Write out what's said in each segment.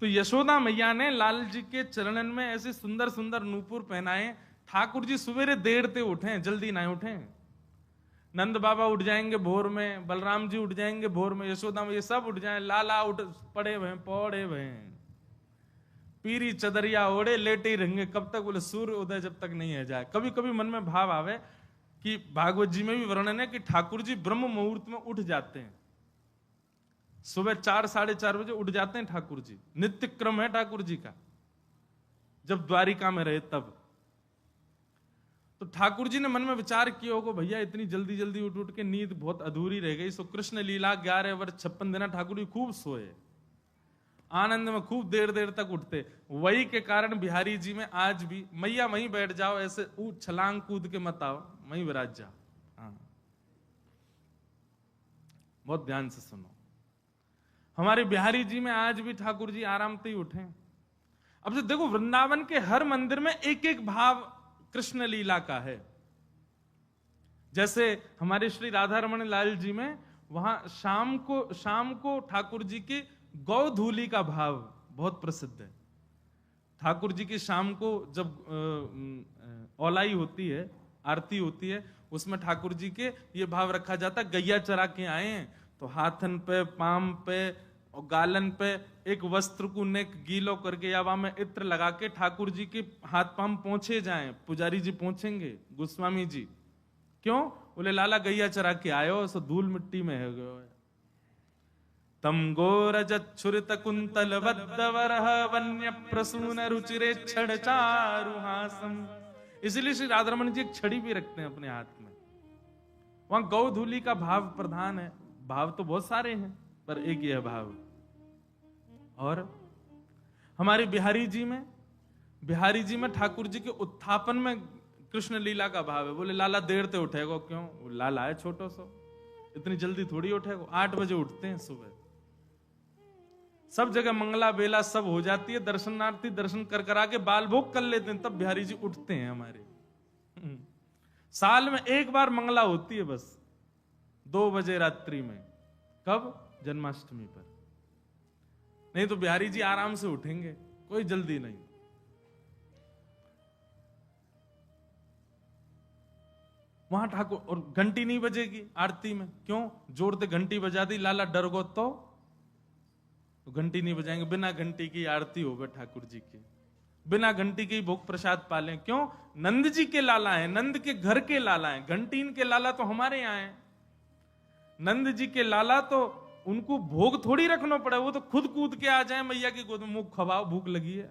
तो यशोदा मैया ने लाल जी के चरणन में ऐसे सुंदर सुंदर नूपुर पहनाए। ठाकुर जी सवेरे देर से उठे, जल्दी ना उठे। नंद बाबा उठ जाएंगे भोर में, बलराम जी उठ जाएंगे भोर में, यशोदा मैया सब उठ जाए, लाला उठ पड़े हुए पीरी चदरिया ओढ़े लेटे ही रहेंगे। कब तक? बोले सूर्य उदय जब तक नहीं है जाए। कभी कभी मन में भाव आवे कि भागवत जी में भी वर्णन है कि ठाकुर जी ब्रह्म मुहूर्त में उठ जाते हैं, सुबह 4 साढ़े 4 बजे उठ जाते हैं ठाकुर जी। नित्य क्रम है ठाकुर जी का, जब द्वारिका में रहे तब। तो ठाकुर जी ने मन में विचार किया होगा, भैया इतनी जल्दी जल्दी उठ उठ के नींद बहुत अधूरी रह गई। सो कृष्ण लीला 11 वर्ष 56 दिन ठाकुर जी खूब सोए, आनंद में खूब देर देर तक उठते। वही के कारण बिहारी जी में आज भी मैया वहीं बैठ जाओ, ऐसे छलांग कूद के मत आओ, वहीं विराज जाओ। हाँ, बहुत ध्यान से सुनो। हमारे बिहारी जी में आज भी ठाकुर जी आराम से ही उठे। अब से देखो, वृंदावन के हर मंदिर में एक एक भाव कृष्ण लीला का है। जैसे हमारे श्री राधा रमण लाल जी में, वहां शाम को ठाकुर जी की गौधूली का भाव बहुत प्रसिद्ध है। ठाकुर जी की शाम को जब औलाई होती है, आरती होती है, उसमें ठाकुर जी के ये भाव रखा जाता है, गैया चरा के आए हैं तो हाथन पे, पाम पे और गालन पे एक वस्त्र को नेक गीलो करके या वहां में इत्र लगा के ठाकुर जी के हाथ पाम पहुंचे जाएं। पुजारी जी पहुंचेंगे, गोस्वामी जी। क्यों? बोले लाला गैया चरा के आयो, सो धूल मिट्टी में है गयो। तम गोरजच्छुरित कुंतल वद्दवरह वन्य प्रसून रुचिरे छड़ चारुहासम। इसलिए श्री राधारमण जी एक छड़ी भी रखते हैं अपने हाथ में। वहां गौधूली का भाव प्रधान है। भाव तो बहुत सारे हैं पर एक यह भाव। और हमारे बिहारी जी में ठाकुर जी के उत्थापन में कृष्ण लीला का भाव है। बोले लाला देर से उठेगा क्यों? लाला है छोटो सो, इतनी जल्दी थोड़ी उठेगा। 8 बजे उठते हैं सुबह, सब जगह मंगला बेला सब हो जाती है, दर्शनार्थी दर्शन कर करा के बाल भोग कर लेते हैं, तब बिहारी जी उठते हैं हमारे। साल में एक बार मंगला होती है बस, 2 बजे रात्रि में। कब? जन्माष्टमी पर। नहीं तो बिहारी जी आराम से उठेंगे, कोई जल्दी नहीं। वहां ठाकुर, और घंटी नहीं बजेगी आरती में। क्यों? जोर से घंटी बजा दी, लाला डर गो तो घंटी नहीं बजाएंगे। बिना घंटी की आरती होगा ठाकुर जी की, बिना घंटी के भोग प्रसाद पालें। क्यों? नंद जी के लाला हैं, नंद के घर के लाला हैं। घंटीन के लाला तो हमारे यहां हैं। नंद जी के लाला तो उनको भोग थोड़ी रखना पड़े, वो तो खुद कूद के आ जाए मैया की गोद में, मुख खवाओ भूख लगी है।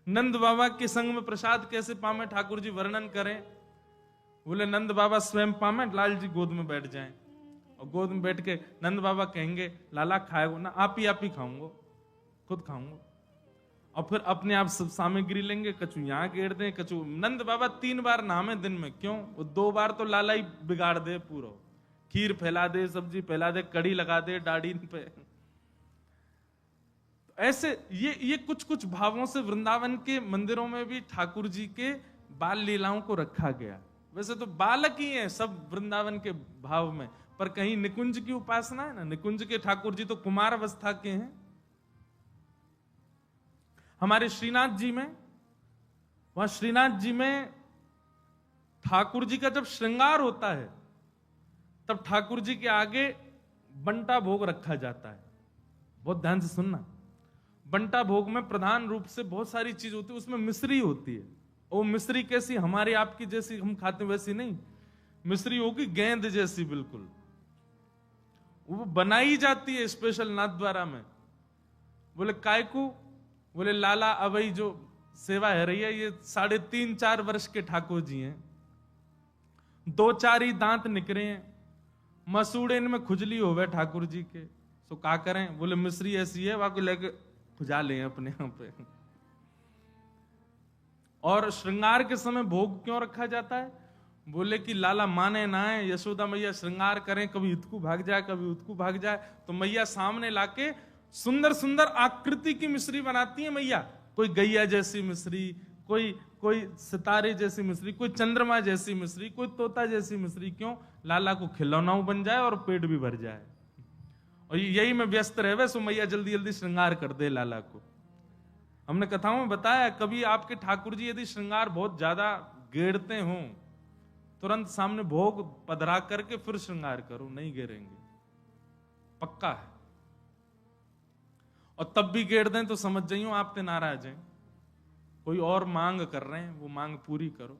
नंद बाबा के संग में प्रसाद कैसे पावे ठाकुर जी वर्णन करें। बोले नंद बाबा स्वयं पावे, लाल जी गोद में बैठ जाएं, और गोद में बैठ के नंद बाबा कहेंगे लाला खाएगो ना? आप ही खाऊंगो, खुद खाऊंगो। और फिर अपने आप सब सामग्री लेंगे, कछु यहाँ गेड़ दें, कछु। नंद बाबा 3 बार नहामे दिन में। क्यों? वो 2 बार तो लाला ही बिगाड़ दे पूरा, खीर फैला दे, सब्जी फैला दे, कड़ी लगा दे डाड़ी पे। ऐसे ये कुछ कुछ भावों से वृंदावन के मंदिरों में भी ठाकुर जी के बाल लीलाओं को रखा गया। वैसे तो बालक ही हैं सब वृंदावन के भाव में, पर कहीं निकुंज की उपासना है ना, निकुंज के ठाकुर जी तो कुमार अवस्था के हैं। हमारे श्रीनाथ जी में, वहां श्रीनाथ जी में ठाकुर जी का जब श्रृंगार होता है तब ठाकुर जी के आगे बंटा भोग रखा जाता है। बहुत ध्यान से सुनना। बंटा भोग में प्रधान रूप से बहुत सारी चीज होती है, उसमें मिश्री होती है। वो मिश्री कैसी? हमारी आपकी जैसी हम खाते वैसी नहीं, मिश्री होगी गेंद जैसी बिल्कुल। वो बनाई जाती है स्पेशल नाथद्वारा में। बोले काय को? बोले लाला अवई जो सेवा है रही है, ये 3.5-4 वर्ष के ठाकुर जी हैं, 2-4 ही दांत निकले हैं, मसूड़े इनमें खुजली हो गए ठाकुर जी के। सो क्या करें? बोले मिश्री ऐसी है, वहां को लेके खुजा लें अपने यहां पे। और श्रृंगार के समय भोग क्यों रखा जाता है? बोले कि लाला माने ना है, यशोदा मैया श्रृंगार करें, कभी इतकू भाग जाए कभी उतकू भाग जाए, तो मैया सामने लाके सुंदर सुंदर आकृति की मिश्री बनाती है मैया। कोई गैया जैसी मिश्री, कोई सितारे जैसी मिश्री, कोई चंद्रमा जैसी मिश्री, कोई तोता जैसी मिश्री। क्यों? लाला को खिलौना बन जाए और पेट भी भर जाए। और यही में व्यस्त रहे सो मैया जल्दी जल्दी श्रृंगार कर दे लाला को। हमने कथाओं में बताया, कभी आपके ठाकुर जी यदि श्रृंगार बहुत ज्यादा गेड़ते हों, तुरंत सामने भोग पधरा करके फिर श्रृंगार करो, नहीं गेरेंगे, पक्का है। और तब भी गेड़ दें तो समझ जाइयो आप ते नाराज हैं, कोई और मांग कर रहे हैं, वो मांग पूरी करो।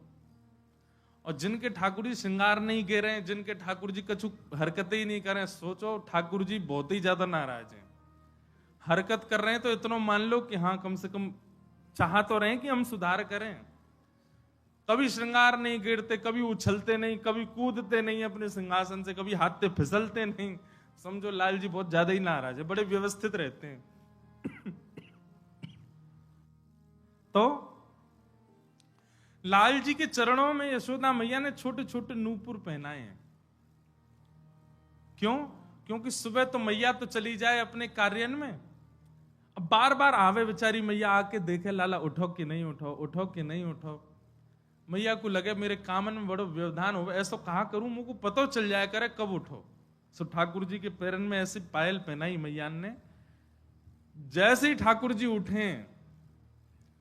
और जिनके ठाकुर जी श्रृंगार नहीं गे रहे हैं, जिनके ठाकुर जी कछु हरकतें ही नहीं कर रहे हैं, सोचो ठाकुर जी बहुत ही ज्यादा नाराज हैं। हरकत कर रहे हैं तो इतना मान लो कि हाँ कम से कम चाह तो रहे हैं कि हम सुधार करें। कभी श्रृंगार नहीं गिरते, कभी उछलते नहीं, कभी कूदते नहीं अपने सिंहासन से, कभी हाथ पे फिसलते नहीं, समझो लाल जी बहुत ज्यादा ही नाराज है, बड़े व्यवस्थित रहते हैं। तो लाल जी के चरणों में यशोदा मैया ने छोटे छोटे नूपुर पहनाए हैं। क्यों? क्योंकि सुबह तो मैया तो चली जाए अपने कार्यान में, अब बार बार आवे बेचारी मैया, आके देखे लाला उठो कि नहीं उठो, उठो कि नहीं उठो। मैया को लगे मेरे कामन में बड़ो व्यवधान हो, ऐसा कहा करूं मुझको पता चल जाया करे कब उठो। सो ठाकुर जी के पैरन में ऐसी पायल पहनाई मैया ने, जैसे ही ठाकुर जी उठे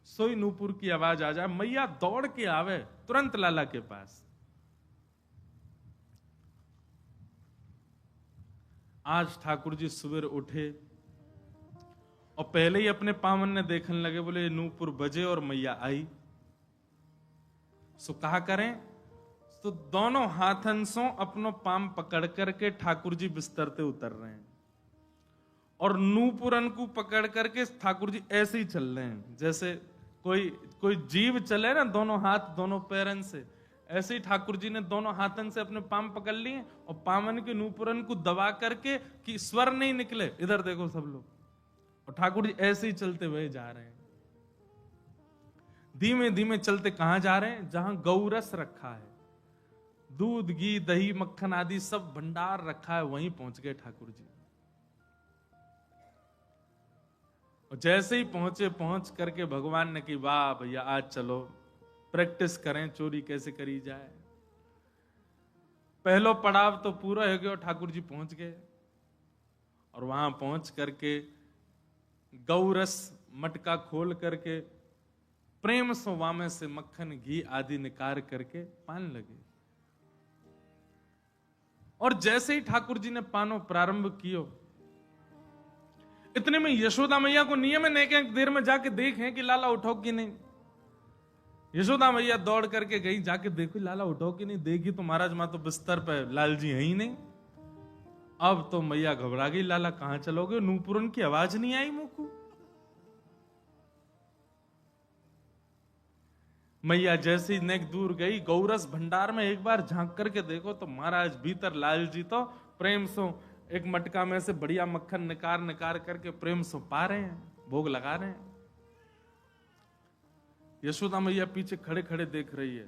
सोई नूपुर की आवाज आ जाए, मैया दौड़ के आवे तुरंत लाला के पास। आज ठाकुर जी सुबह उठे और पहले ही अपने पावन ने देखने लगे, बोले नूपुर बजे और मैया आई। सो कहा करें, तो दोनों हाथन से अपनो पाम पकड़ करके ठाकुर जी बिस्तर से उतर रहे हैं और नूपुरन को पकड़ करके ठाकुर जी ऐसे ही चल रहे हैं जैसे कोई जीव चले ना, दोनों हाथ दोनों पैरन से, ऐसे ही ठाकुर जी ने दोनों हाथन से अपने पाम पकड़ लिए और पामन के नूपुरन को दबा करके कि स्वर नहीं निकले, इधर देखो सब लोग, और ठाकुर जी ऐसे ही चलते हुए जा रहे हैं। धीमे धीमे चलते कहां जा रहे हैं? जहां गौरस रखा है, दूध घी दही मक्खन आदि सब भंडार रखा है, वहीं पहुंच गए ठाकुर जी। और जैसे ही पहुंचे, पहुंच करके भगवान ने कि वाह भैया आज चलो प्रैक्टिस करें चोरी कैसे करी जाए। पहलो पड़ाव तो पूरा हो गया, ठाकुर जी पहुंच गए और वहां पहुंच करके गौरस मटका खोल करके प्रेम सो वामे से मक्खन घी आदि निकाल करके पान लगे। और जैसे ही ठाकुर जी ने पानो प्रारंभ कियो, इतने में यशोदा मैया को नियम है एक देर में जाके देखें कि लाला उठो कि नहीं। यशोदा मैया दौड़ करके गई, जाके देखो लाला उठो कि नहीं, देखी तो महाराज मां तो बिस्तर पे लाल जी है ही नहीं। अब तो मैया घबरा गई, लाला कहां चलोगे, नूपुरन की आवाज नहीं आई मुंह को। मैया जैसे ही नेक दूर गई, गौरस भंडार में एक बार झांक करके देखो तो महाराज भीतर लाल जी तो प्रेम सो एक मटका में से बढ़िया मक्खन निकार करके प्रेम से पा रहे हैं, भोग लगा रहे हैं। यशोदा मैया पीछे खड़े खड़े देख रही है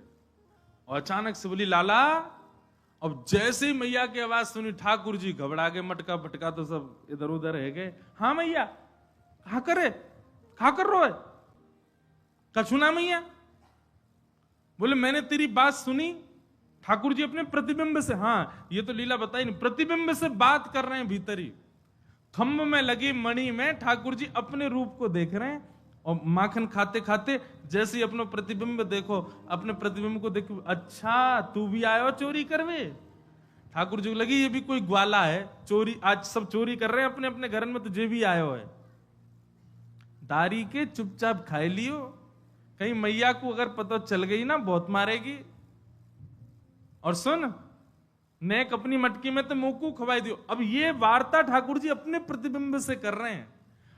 और अचानक से बोली लाला। अब जैसे ही मैया की आवाज सुनी ठाकुर जी घबरा गए, मटका फटका तो सब इधर उधर रह गए। हाँ मैया कहा कर रो है, कछु ना मैया। बोले मैंने तेरी बात सुनी। ठाकुर जी अपने प्रतिबिंब से, हाँ ये तो लीला बताई नहीं, प्रतिबिंब से बात कर रहे हैं भीतर ही। खम्भ में लगी मणि में ठाकुर जी अपने रूप को देख रहे हैं और माखन खाते खाते जैसे ही अपना प्रतिबिंब देखो, अपने प्रतिबिंब को देखो, अच्छा तू भी आयो चोरी करवे। ठाकुर जी को लगी ये भी कोई ग्वाला है, चोरी आज सब चोरी कर रहे हैं अपने अपने घर में, तो जे भी आयो है। दारी के चुपचाप खाए लियो, कहीं मैया को अगर पता चल गई ना बहुत मारेगी। और सुन नेक अपनी मटकी में तो मुंह खवाई दियो। अब ये वार्ता ठाकुर जी अपने प्रतिबिंब से कर रहे हैं।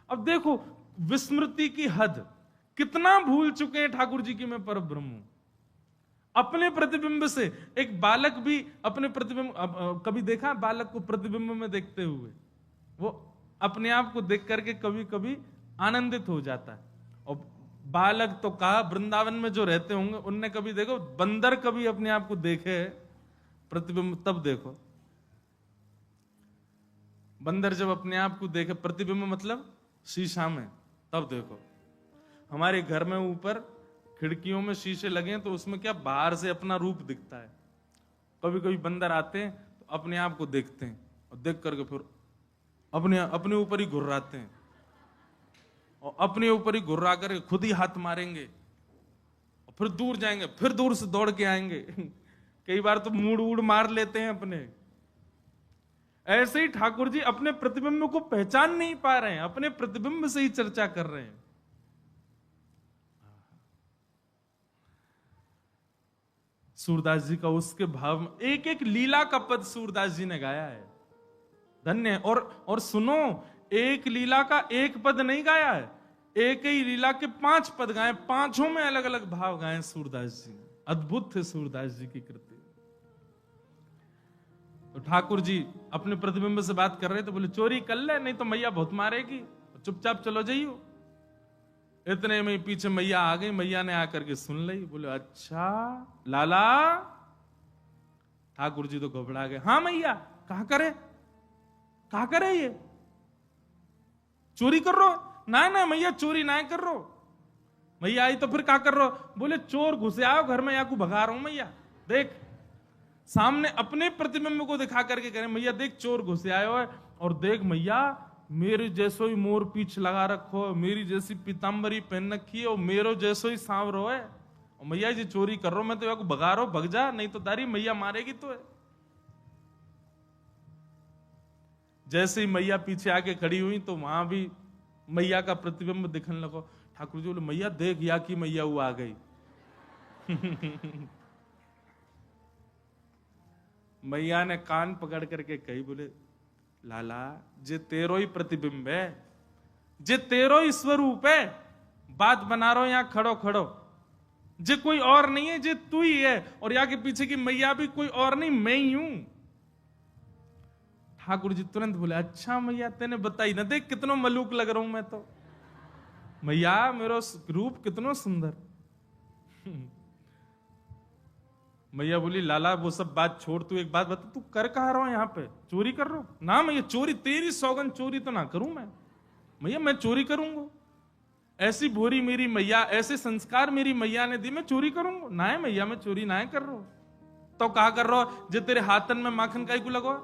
अब देखो विस्मृति की हद, कितना भूल चुके हैं ठाकुर जी की मैं पर ब्रह्म। अपने प्रतिबिंब से एक बालक भी अपने प्रतिबिंब, कभी देखा बालक को प्रतिबिंब में देखते हुए? वो अपने आप को देख करके कभी कभी आनंदित हो जाता है। और बालक तो कहा वृंदावन में जो रहते होंगे उनने कभी देखो, बंदर कभी अपने आप को देखे प्रतिबिंब, तब देखो बंदर जब अपने आप को देखे प्रतिबिंब मतलब शीशा में, तब देखो। हमारे घर में ऊपर खिड़कियों में शीशे लगे हैं तो उसमें क्या बाहर से अपना रूप दिखता है। कभी कभी बंदर आते हैं तो अपने आप को देखते हैं और देख करके फिर अपने अपने ऊपर ही घुर्राते हैं और अपने ऊपर ही घुर्रा कर खुद ही हाथ मारेंगे और फिर दूर जाएंगे, फिर दूर से दौड़ के आएंगे। कई बार तो मूड वूड मार लेते हैं अपने। ऐसे ही ठाकुर जी अपने प्रतिबिंब को पहचान नहीं पा रहे हैं, अपने प्रतिबिंब से ही चर्चा कर रहे हैं। सूरदास जी का उसके भाव में एक एक लीला का पद सूरदास जी ने गाया है, धन्य है। और सुनो, एक लीला का एक पद नहीं गाया है, एक ही लीला के 5 पद गाए, 5 में अलग अलग भाव गाए सूरदास जी। अद्भुत थे सूरदास जी की कृति। तो ठाकुर जी अपने प्रतिबिंब से बात कर रहे थे, बोले चोरी कर ले नहीं तो मैया बहुत मारेगी, चुपचाप चलो जाइयो। इतने में पीछे मैया आ गई, मैया ने आकर के सुन ली, बोले अच्छा लाला। ठाकुर जी तो घबरा गए, हाँ मैया कहा करे ये चोरी कर रो? ना मैया चोरी ना कर रो। मैया आई तो फिर क्या कर रो? बोले चोर घुसे आओ घर में, या को भगा रहा हूं मैया। देख सामने अपने प्रतिबिंब को दिखा करके कह रहे मैया देख चोर घुसे आयो है, और देख मैया मेरे जैसो ही मोर पीछ लगा रखो, मेरी जैसी पीताम्बरी पहन रखी है और मेरो जैसो ही सांवरो है, और मैया जी चोरी कर रहा हूं मैं तो या को भगा रहा हूं, भग जा नहीं तो दारी मैया मारेगी तो है। जैसे ही मैया पीछे आके खड़ी हुई तो वहां भी मैया का प्रतिबिंब दिखने लगा। ठाकुर जी बोले मैया देख या की मैया वो आ गई। मैया ने कान पकड़ करके कही, बोले लाला जे तेरो ही प्रतिबिंब है, जे तेरो ही स्वरूप है, बात बना रहा हो यहां खड़ो खड़ो, जे कोई और नहीं है, जे तू ही है, और यहाँ के पीछे की मैया भी कोई और नहीं मैं ही हूं। ठाकुर जी तुरंत बोले अच्छा मैया तेने बताई ना, देख कितना मलूक लग रहा हूं मैं तो, मैया मेरा रूप कितना सुंदर। मैया बोली लाला वो सब बात छोड़, तू एक बात बता, तू कर कहा रहा है यहाँ पे? चोरी कर रहा हूं? ना मैया चोरी, तेरी सौगंध चोरी तो ना करूं मैं। मैया मैं चोरी करूंगा? ऐसी भोरी मेरी मैया, ऐसे संस्कार मेरी मैया ने दी, मैं चोरी करूंगा? ना है मैया मैं चोरी ना कर रहा हूं। तो कहा कर रहा हो जो तेरे हाथन में माखन काई को लगवा?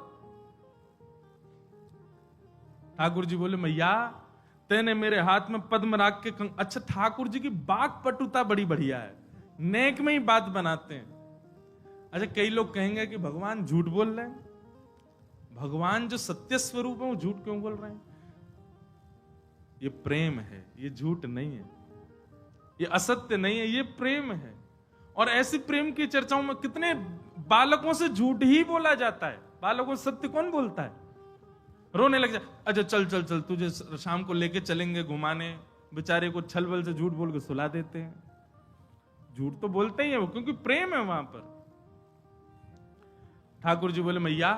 ठाकुर जी बोले मैया तेने मेरे हाथ में पद्म राग के अच्छा ठाकुर जी की बात पटुता बड़ी बढ़िया है, नेक में ही बात बनाते हैं। अच्छा कई लोग कहेंगे कि भगवान झूठ बोल रहे हैं, भगवान जो सत्य स्वरूप है वो झूठ क्यों बोल रहे हैं? ये प्रेम है, ये झूठ नहीं है, ये असत्य नहीं है, ये प्रेम है। और ऐसी प्रेम की चर्चाओं में कितने बालकों से झूठ ही बोला जाता है, बालकों से सत्य कौन बोलता है? रोने लग जाए, अच्छा चल चल चल तुझे शाम को लेके चलेंगे घुमाने, बेचारे को छल बल से झूठ बोल के सुला देते हैं। झूठ तो बोलते ही है वो, क्योंकि प्रेम है वहां पर। ठाकुर जी बोले मैया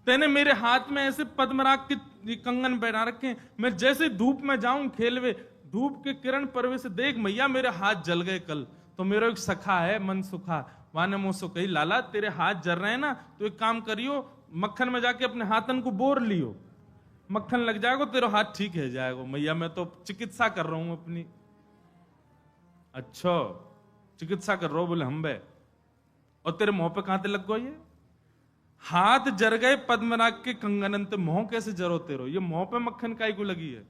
तेने मेरे हाथ में ऐसे पद्मराग के कंगन पहना रखे, मैं जैसे धूप में जाऊं खेलवे, धूप के किरण परवे से देख मैया मेरे हाथ जल गए कल। तो मेरा एक सखा है मन सुखा, वाने मुझसे कही लाला तेरे हाथ जल रहे हैं ना, तो एक काम करियो मक्खन में जाके अपने हाथन को बोर लियो, मक्खन लग जाएगा तेरा हाथ ठीक है जाएगा। मैया मैं तो चिकित्सा कर रहा हूं अपनी। अच्छा चिकित्सा कर रहा हूं? बोले हम बे, और तेरे मुंह पे कहां लग गो? ये हाथ जर गए पद्मनाग के कंगन, मुंह कैसे जरो तेरो? ये मुंह पे मक्खन काई को लगी है?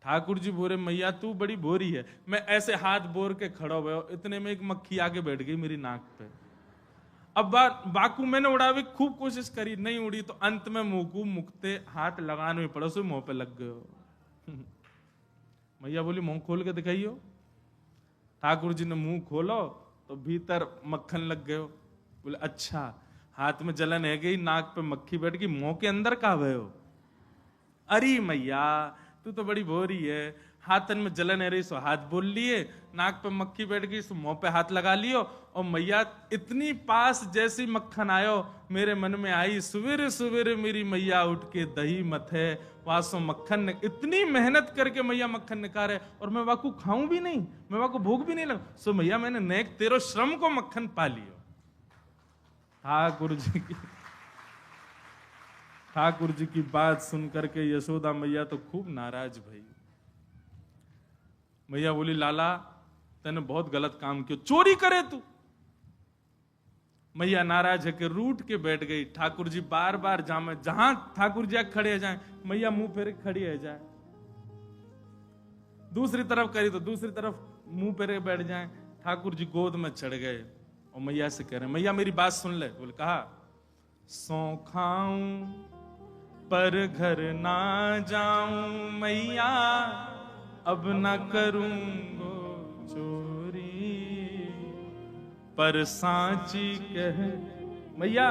ठाकुर जी बोले मैया तू बड़ी बोरी है, मैं ऐसे हाथ बोर के खड़ा हुआ, इतने में एक मक्खी आके बैठ गई मेरी नाक पे। अब बाकू मैंने उड़ावे खूब कोशिश करी, नहीं उड़ी, तो अंत में मुंह मुकते हाथ लगाने में पड़ो, सो मुंह पे लग गए। मैया बोली मुंह खोल के दिखाइयो। ठाकुर जी ने मुंह खोलो तो भीतर मक्खन लग गयो। बोले अच्छा हाथ में जलन है गई, नाक पे मक्खी बैठ गई, मुंह के अंदर कहा भयो? अरे मैया तू तो बड़ी भोरी है, हाथन में जलन है रही सो हाथ बोल लिए, नाक पे मक्खी बैठ गई सो मुंह पे हाथ लगा लियो। और मैया इतनी पास जैसी मक्खन आयो मेरे मन में आई, सवेरे सवेरे मेरी मैया उठ के दही मथे वासो मक्खन ने, इतनी मेहनत करके मैया मक्खन निकाले और मैं वाकू खाऊं भी नहीं, मैं वाकू भूख भी नहीं लग, सो मैया मैंने नेक तेरो श्रम को मक्खन पा लियो। ठाकुर जी की बात सुन करके यशोदा मैया तो खूब नाराज भई। मैया बोली लाला तूने बहुत गलत काम किया, चोरी करे तू, मैया नाराज है कि रूठ के बैठ गई। ठाकुर जी बार बार जामे, जहां ठाकुर जी खड़े जाए, मैया मुंह फेरे खड़ी है जाए, दूसरी तरफ करी तो दूसरी तरफ मुंह फेरे बैठ जाए। ठाकुर जी गोद में चढ़ गए और मैया से कह रहे हैं, मैया मेरी बात सुन ले। बोले कहा, सौ खाऊं पर घर ना जाऊं मैया, अब ना करूंगो चोरी, पर सांची कह मैया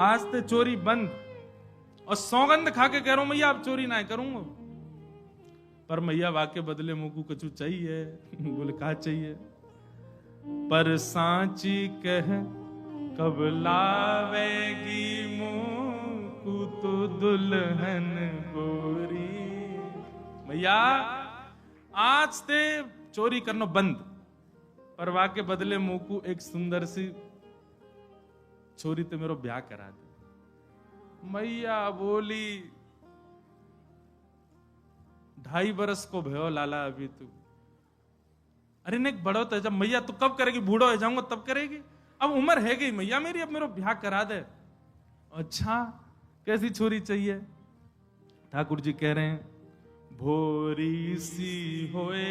आज ते चोरी बंद, और सौगंध खा के कह रहा हूं मैया अब चोरी ना करूंगा। पर मैया वाके बदले मुझको कछु चाहिए। बोले कहा चाहिए? पर सांची कह कब लावेगी मुझको तो दुल्हन गोरी। मैया आज ते चोरी करना बंद, पर वाके बदले मुझको एक सुंदर सी छोरी ते मेरो ब्याह करा दे। मैया बोली 2.5 बरस को भयो लाला अभी तू। अरे ने बड़ो तो जब मैया तू कब करेगी, बूढ़ो हो जाऊंगा तब करेगी, अब उम्र है गई मैया मेरी, अब मेरा ब्याह करा दे। अच्छा कैसी छोरी चाहिए? ठाकुर जी कह रहे हैं, भोरी सी होए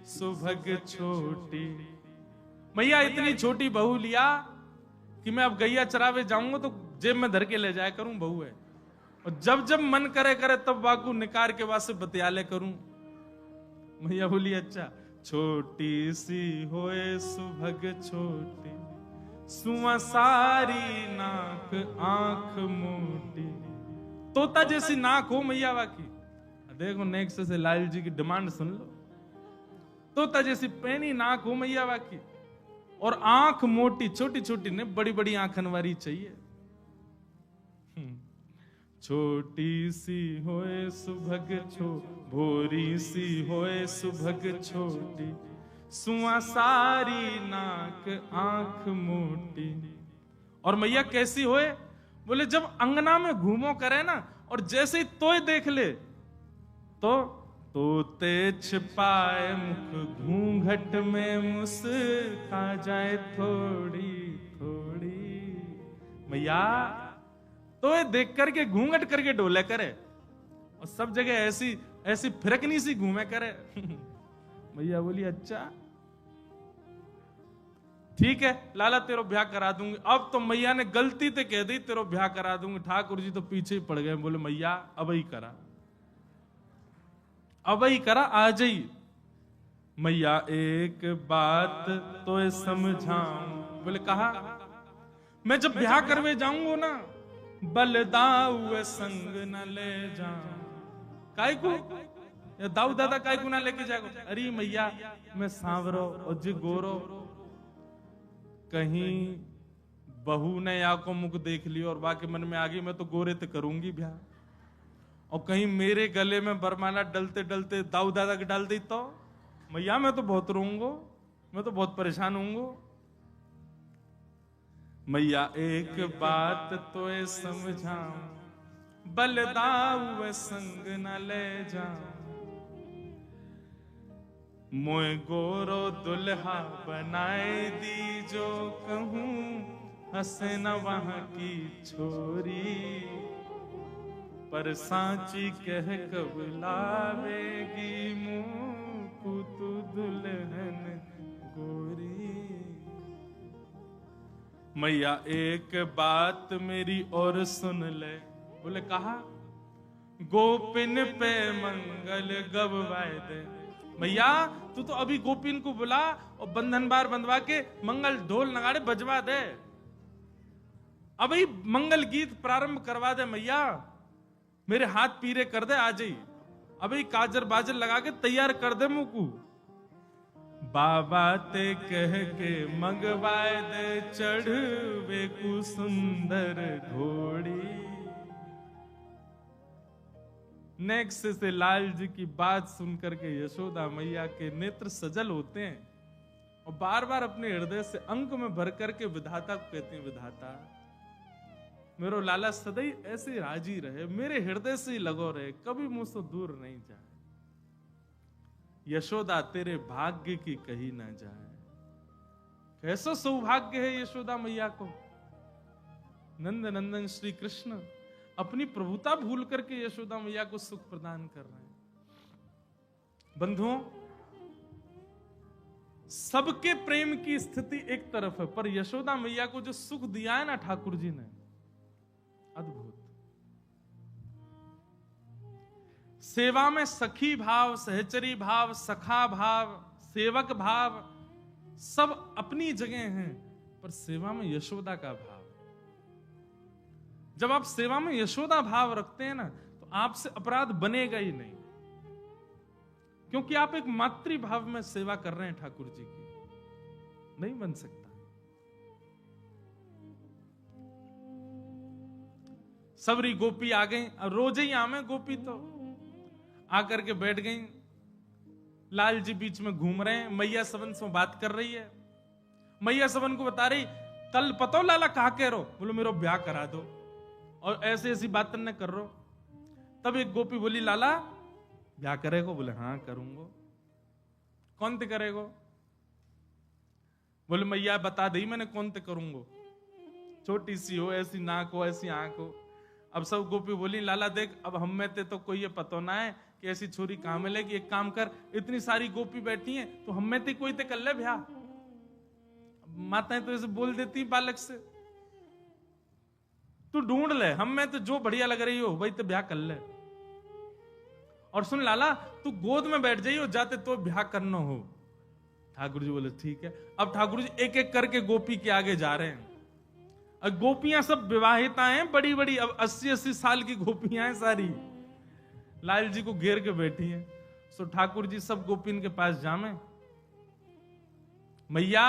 सुभग छोटी। मैया इतनी छोटी बहू लिया कि मैं अब गैया चरावे जाऊंगा तो जेब में धर के ले जाया करूं, बहू है, और जब जब मन करे करे तब वाकू निकार के वास्ते बतियाले करूं। मैया बोली अच्छा, छोटी सी होए सुभग छोटी, सुआ सारी नाक आंख मोटी। तोता जैसी नाक हो मैया वाकी। देखो नेक्स्ट से लाल जी की डिमांड सुन लो। तोता जैसी पैनी नाक हो मैया वाकी, और आंख मोटी, छोटी छोटी ने बड़ी बड़ी आंखन वाली चाहिए। छोटी सी होए सुभग भोरी सी होए सुभग छोटी, सुआ सारी नाक आंख मोटी। और मैया कैसी होए? बोले जब अंगना में घूमो करे ना, और जैसे ही तोय देख ले तो तोते छिपाए मुख घूंघट में मुस्का जाए थोड़ी थोड़ी। मैया तो ये देख करके घूंघट करके डोले करे, और सब जगह ऐसी ऐसी फिरकनी सी घूमे करे। मैया बोली अच्छा ठीक है लाला तेरो ब्याह करा दूंगी। अब तो मैया ने गलती ते कह दी तेरो ब्याह करा दूंगी। ठाकुर जी तो पीछे ही पड़ गए, बोले मैया अब ही करा, अब ही करा, आ जाइए। मैया एक बात तो समझाऊं। बोले कहा, मैं जब ब्याह करवे जाऊंगा ना, बलदाऊ संग न ले जाऊं। काय को दाऊ दादा काय को ना लेके जाओ? अरे मैया मैं सांवरो और जी गोरो, कहीं बहू ने या को मुख देख लियो और बाकी मन में आ गई मैं तो गोरे ते करूंगी ब्याह, और कहीं मेरे गले में बरमाला डलते डलते दाऊ दादा के डाल दी तो मैया मैं तो बहुत रोऊंगा, मैं तो बहुत परेशान होऊंगा। मैया एक बात तो समझाऊं, बलदाऊ संग न ले जाऊं। मोए गोरो दुल्हा बनाए दी जो कहूं, हंसे न वहां की छोरी, पर सांची कह कब लावेगी मुझको तू दुल्हन गोरी। मैया एक बात मेरी और सुन ले। बोले कहा, गोपिन पे मंगल गवाए दे। मैया तू तो अभी गोपिन को बुला और बंधन बार बंधवा के मंगल ढोल नगाड़े बजवा दे, अभी मंगल गीत प्रारंभ करवा दे। मैया मेरे हाथ पीरे कर दे, आ जाइए अभी काजर बाजर लगा के तैयार कर दे मुझको। बाबा ते कह के मंगवाए दे, चढ़वे को सुंदर घोड़ी। नेक्स्ट से लाल जी की बात सुनकर के यशोदा मैया के नेत्र सजल होते हैं, और बार बार अपने हृदय से अंक में भर करके विधाता को कहते हैं, विधाता मेरो लाला सदैव ऐसे राजी रहे, मेरे हृदय से ही लगो रहे, कभी मुझसे दूर नहीं जाए। यशोदा तेरे भाग्य की कही ना जाए। कैसा सौभाग्य है यशोदा मैया को। नंद नंदन श्री कृष्ण अपनी प्रभुता भूल करके यशोदा मैया को सुख प्रदान कर रहे हैं। बंधुओं, सबके प्रेम की स्थिति एक तरफ है, पर यशोदा मैया को जो सुख दिया है ना ठाकुर जी ने, अद्भुत। सेवा में सखी भाव, सहचरी भाव, सखा भाव, सेवक भाव सब अपनी जगह हैं, पर सेवा में यशोदा का भाव। जब आप सेवा में यशोदा भाव रखते हैं ना, तो आपसे अपराध बनेगा ही नहीं, क्योंकि आप एक मातृ भाव में सेवा कर रहे हैं ठाकुर जी की। नहीं बन सकता। सबरी गोपी आ गई, रोज ही आमे गोपी तो आकर के बैठ गई। लाल जी बीच में घूम रहे हैं, मैया सबन से बात कर रही है। मैया सबन को बता रही, कल पतो लाला कहा कह रो, बोलो मेरा ब्याह करा दो, और ऐसी ऐसी बात न कर रो। तब एक गोपी बोली, लाला ब्याह करेगो? बोले हाँ करूंगो। कौन ते करेगो? बोले मैया बता दी मैंने कौन ते करूंगो, छोटी सी हो, ऐसी नाक हो, ऐसी आंख हो। अब सब गोपी बोली, लाला देख अब हम में ते तो कोई ये पतो ना है कि ऐसी छोरी कहां मिलेगी। एक काम कर, इतनी सारी गोपी बैठी हैं तो हम में ते कोई ते कर ले ब्याह। माताएं तो ऐसे बोल देती बालक से, तू ढूंढ ले, हम में तो जो बढ़िया लग रही हो वही तो ब्याह कर ले। और सुन लाला, तू गोद में बैठ जाइयो जाते तो ब्याह करना हो। ठाकुर जी बोले ठीक है। अब ठाकुर जी एक एक करके गोपी के आगे जा रहे हैं। अब गोपियां सब विवाहिता हैं, बड़ी बड़ी, अब 80-80 साल की गोपियां हैं सारी, लाल जी को घेर के बैठी हैं। सो ठाकुर जी सब गोपिन के पास जामे, मैया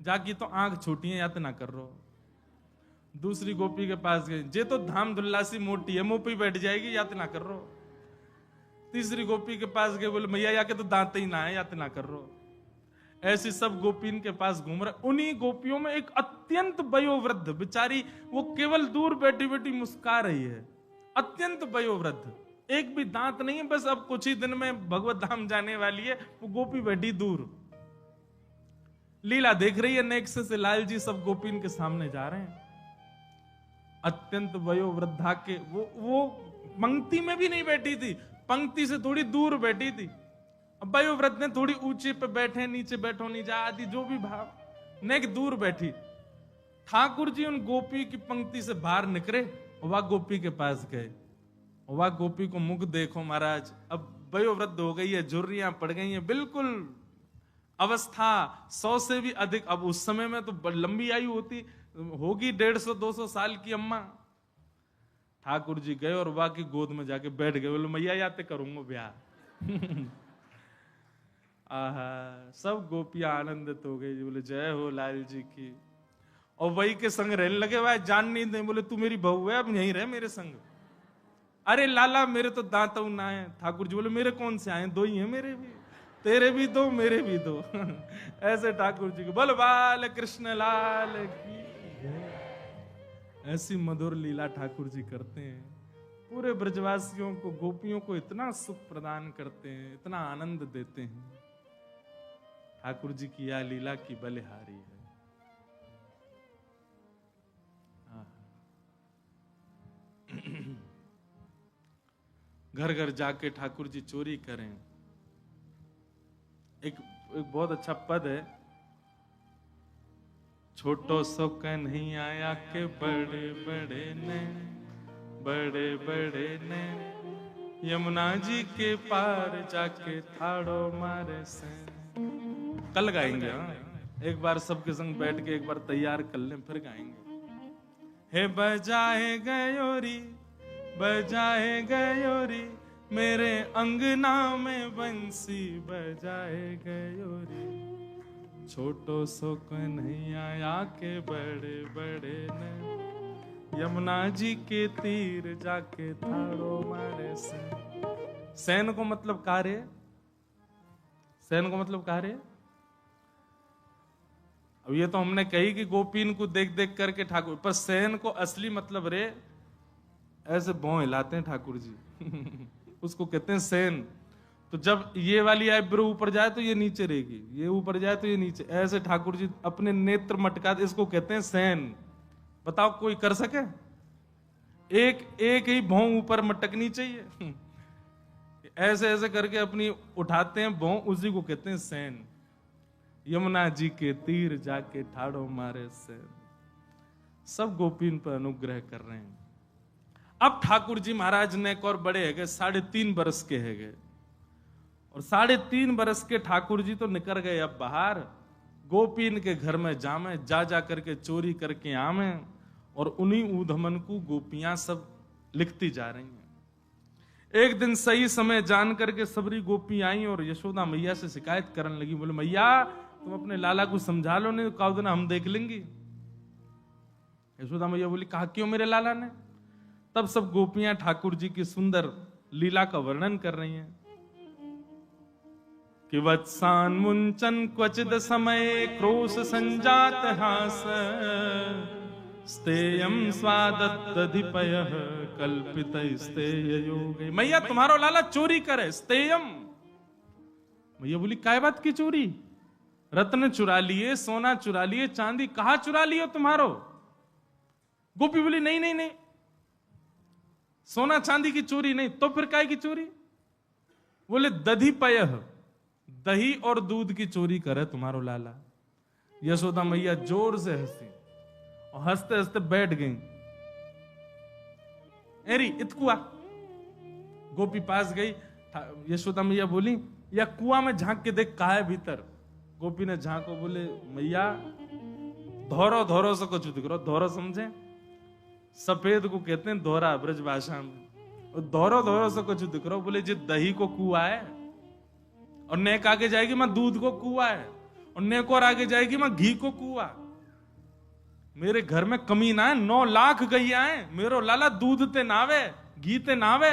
जाकी तो आंख छोटी है, याद ना कर रो। दूसरी गोपी के पास गई, जे तो धाम धुल्लासी मोटी है, मुंह पे बैठ जाएगी, याद ना कर रो। तीसरी गोपी के पास गए, बोले मैया या के तो दांत ही ना है, याद ना कर रो। ऐसी सब गोपीन के पास घूम रहे। उन्हीं गोपियों में एक अत्यंत वयोवृद्ध बेचारी, वो केवल दूर बैठी बैठी मुस्कुरा रही है, अत्यंत वयोवृद्ध, एक भी दांत नहीं है, बस अब कुछ ही दिन में भगवत धाम जाने वाली है। वो गोपी बैठी दूर लीला देख रही है नेक से। लाल जी सब गोपीन के सामने जा रहे हैं। अत्यंत वयोवृद्धा के वो पंक्ति में भी नहीं बैठी थी, पंक्ति से थोड़ी दूर बैठी थी। अब वयोवृद्ध ने थोड़ी ऊंचे पे बैठे, नीचे बैठो नहीं जा आदि जो भी भाव, नेक दूर बैठी। ठाकुर जी उन गोपी की पंक्ति से बाहर निकले, वह गोपी के पास गए। वह गोपी को मुख देखो महाराज, अब वयोवृद्ध हो गई है, झुर्रियां पड़ गई हैं, बिल्कुल अवस्था 100 से भी अधिक। अब उस समय में तो लंबी आयु होती होगी, 150-200 साल की अम्मा। ठाकुर जी गए और वह की गोद में जाके बैठ गए। बोले मैया याते करूंगा ब्याह। आहा, सब गोपियां आनंदित हो गई। बोले जय हो लाल जी की। और वही के संग रहने लगे, वह जान नहीं दे। बोले तू मेरी बहू है, अब यहीं रह मेरे संग। अरे लाला मेरे तो दांत ना है। ठाकुर जी बोले मेरे कौन से आए, 2 ही हैं मेरे भी, तेरे भी 2 मेरे भी 2। ऐसे ठाकुर जी को बोल बाल कृष्ण लाल की। ऐसी मधुर लीला ठाकुर जी करते हैं, पूरे ब्रजवासियों को, गोपियों को इतना सुख प्रदान करते हैं, इतना आनंद देते हैं। ठाकुर जी की यह लीला की बलिहारी है। घर घर जाके ठाकुर जी चोरी करें। एक बहुत अच्छा पद है, छोटो सो कन्हैया आया के बड़े बड़े ने, बड़े बड़े ने, यमुना जी के पार जाके थाड़ो मारे से। कल गाएंगे, हाँ एक बार सबके संग बैठ के एक बार तैयार कर लें, फिर गाएंगे। हे बजाए गयोरी, बजाए गयोरी, मेरे अंगना में बंसी बजाए गयोरी। छोटो सो कन्हैया के बड़े बड़े ने, यमुना जी के तीर जाके थाड़ो मारे से। सैन को मतलब कार्य, सैन को मतलब कार्य। अब ये तो हमने कही कि गोपीन को देख देख करके ठाकुर, पर सैन को असली मतलब रे ऐसे भौं हिलाते हैं ठाकुर जी। उसको कहते हैं सैन। तो जब ये वाली आईब्रो ऊपर जाए तो ये नीचे रहेगी, ये ऊपर जाए तो ये नीचे, ऐसे ठाकुर जी अपने नेत्र मटका, इसको कहते हैं सैन। बताओ कोई कर सके? एक ही भौं ऊपर मटकनी चाहिए। ऐसे ऐसे करके अपनी उठाते हैं भौं, उसी को कहते हैं सैन। यमुना जी के तीर जाके ठाड़ो मारे सैन। सब गोपीन पर अनुग्रह कर रहे हैं। अब ठाकुर जी महाराज ने एक और बड़े है, 3.5 बरस के है गए, और 3.5 बरस के ठाकुर जी तो निकल गए अब बाहर, गोपीन के घर में जामे, जा करके चोरी करके आमे, और उन्हीं ऊधमन को गोपियां सब लिखती जा रही हैं। एक दिन सही समय जान करके सबरी गोपी आई और यशोदा मैया से शिकायत करने लगी, बोले मैया तुम अपने लाला को समझा लो, नहीं तो कहो ना हम देख लेंगी। यशोदा मैया बोली कहा क्यों मेरे लाला ने? तब सब गोपियां ठाकुर जी की सुंदर लीला का वर्णन कर रही हैं कि वत्सान मुंचन क्वचिद समय क्रोश संजात हास स्तेयम स्वादत्तधिपयः कल्पित स्तेय योगे। मैया तुम्हारो लाला चोरी करे, स्तेयम। मैया बोली काय बात की चोरी? रत्न चुरा लिए, सोना चुरा लिए, चांदी कहां चुरा लियो तुम्हारो? गोपी बोली नहीं नहीं नहीं, सोना चांदी की चोरी नहीं, तो फिर काय की चोरी? बोले दधिपयः, दही और दूध की चोरी करे तुम्हारो लाला। यशोदा मैया जोर से हंसी और हंसते हंसते बैठ गई। एरी इतकुआ। गोपी पास गई, यशोदा मैया बोली या कुआं में झांक के देख कहा है भीतर। गोपी ने झांको, बोले मैया धोरो धोरो से कुछ दिख रहा। धोरो समझे? सफेद को कहते हैं धोरा ब्रज भाषा में। धोरो धोरो से कुछ दिख रहा। बोले जी दही को कुआ है, और नेक आगे जाएगी मैं दूध को कुआ है, और नेक और आगे जाएगी मैं घी को कुआ। मेरे घर में कमी ना है, 9 लाख गैया है, मेरो लाला दूध ते नावे, घी ते नावे।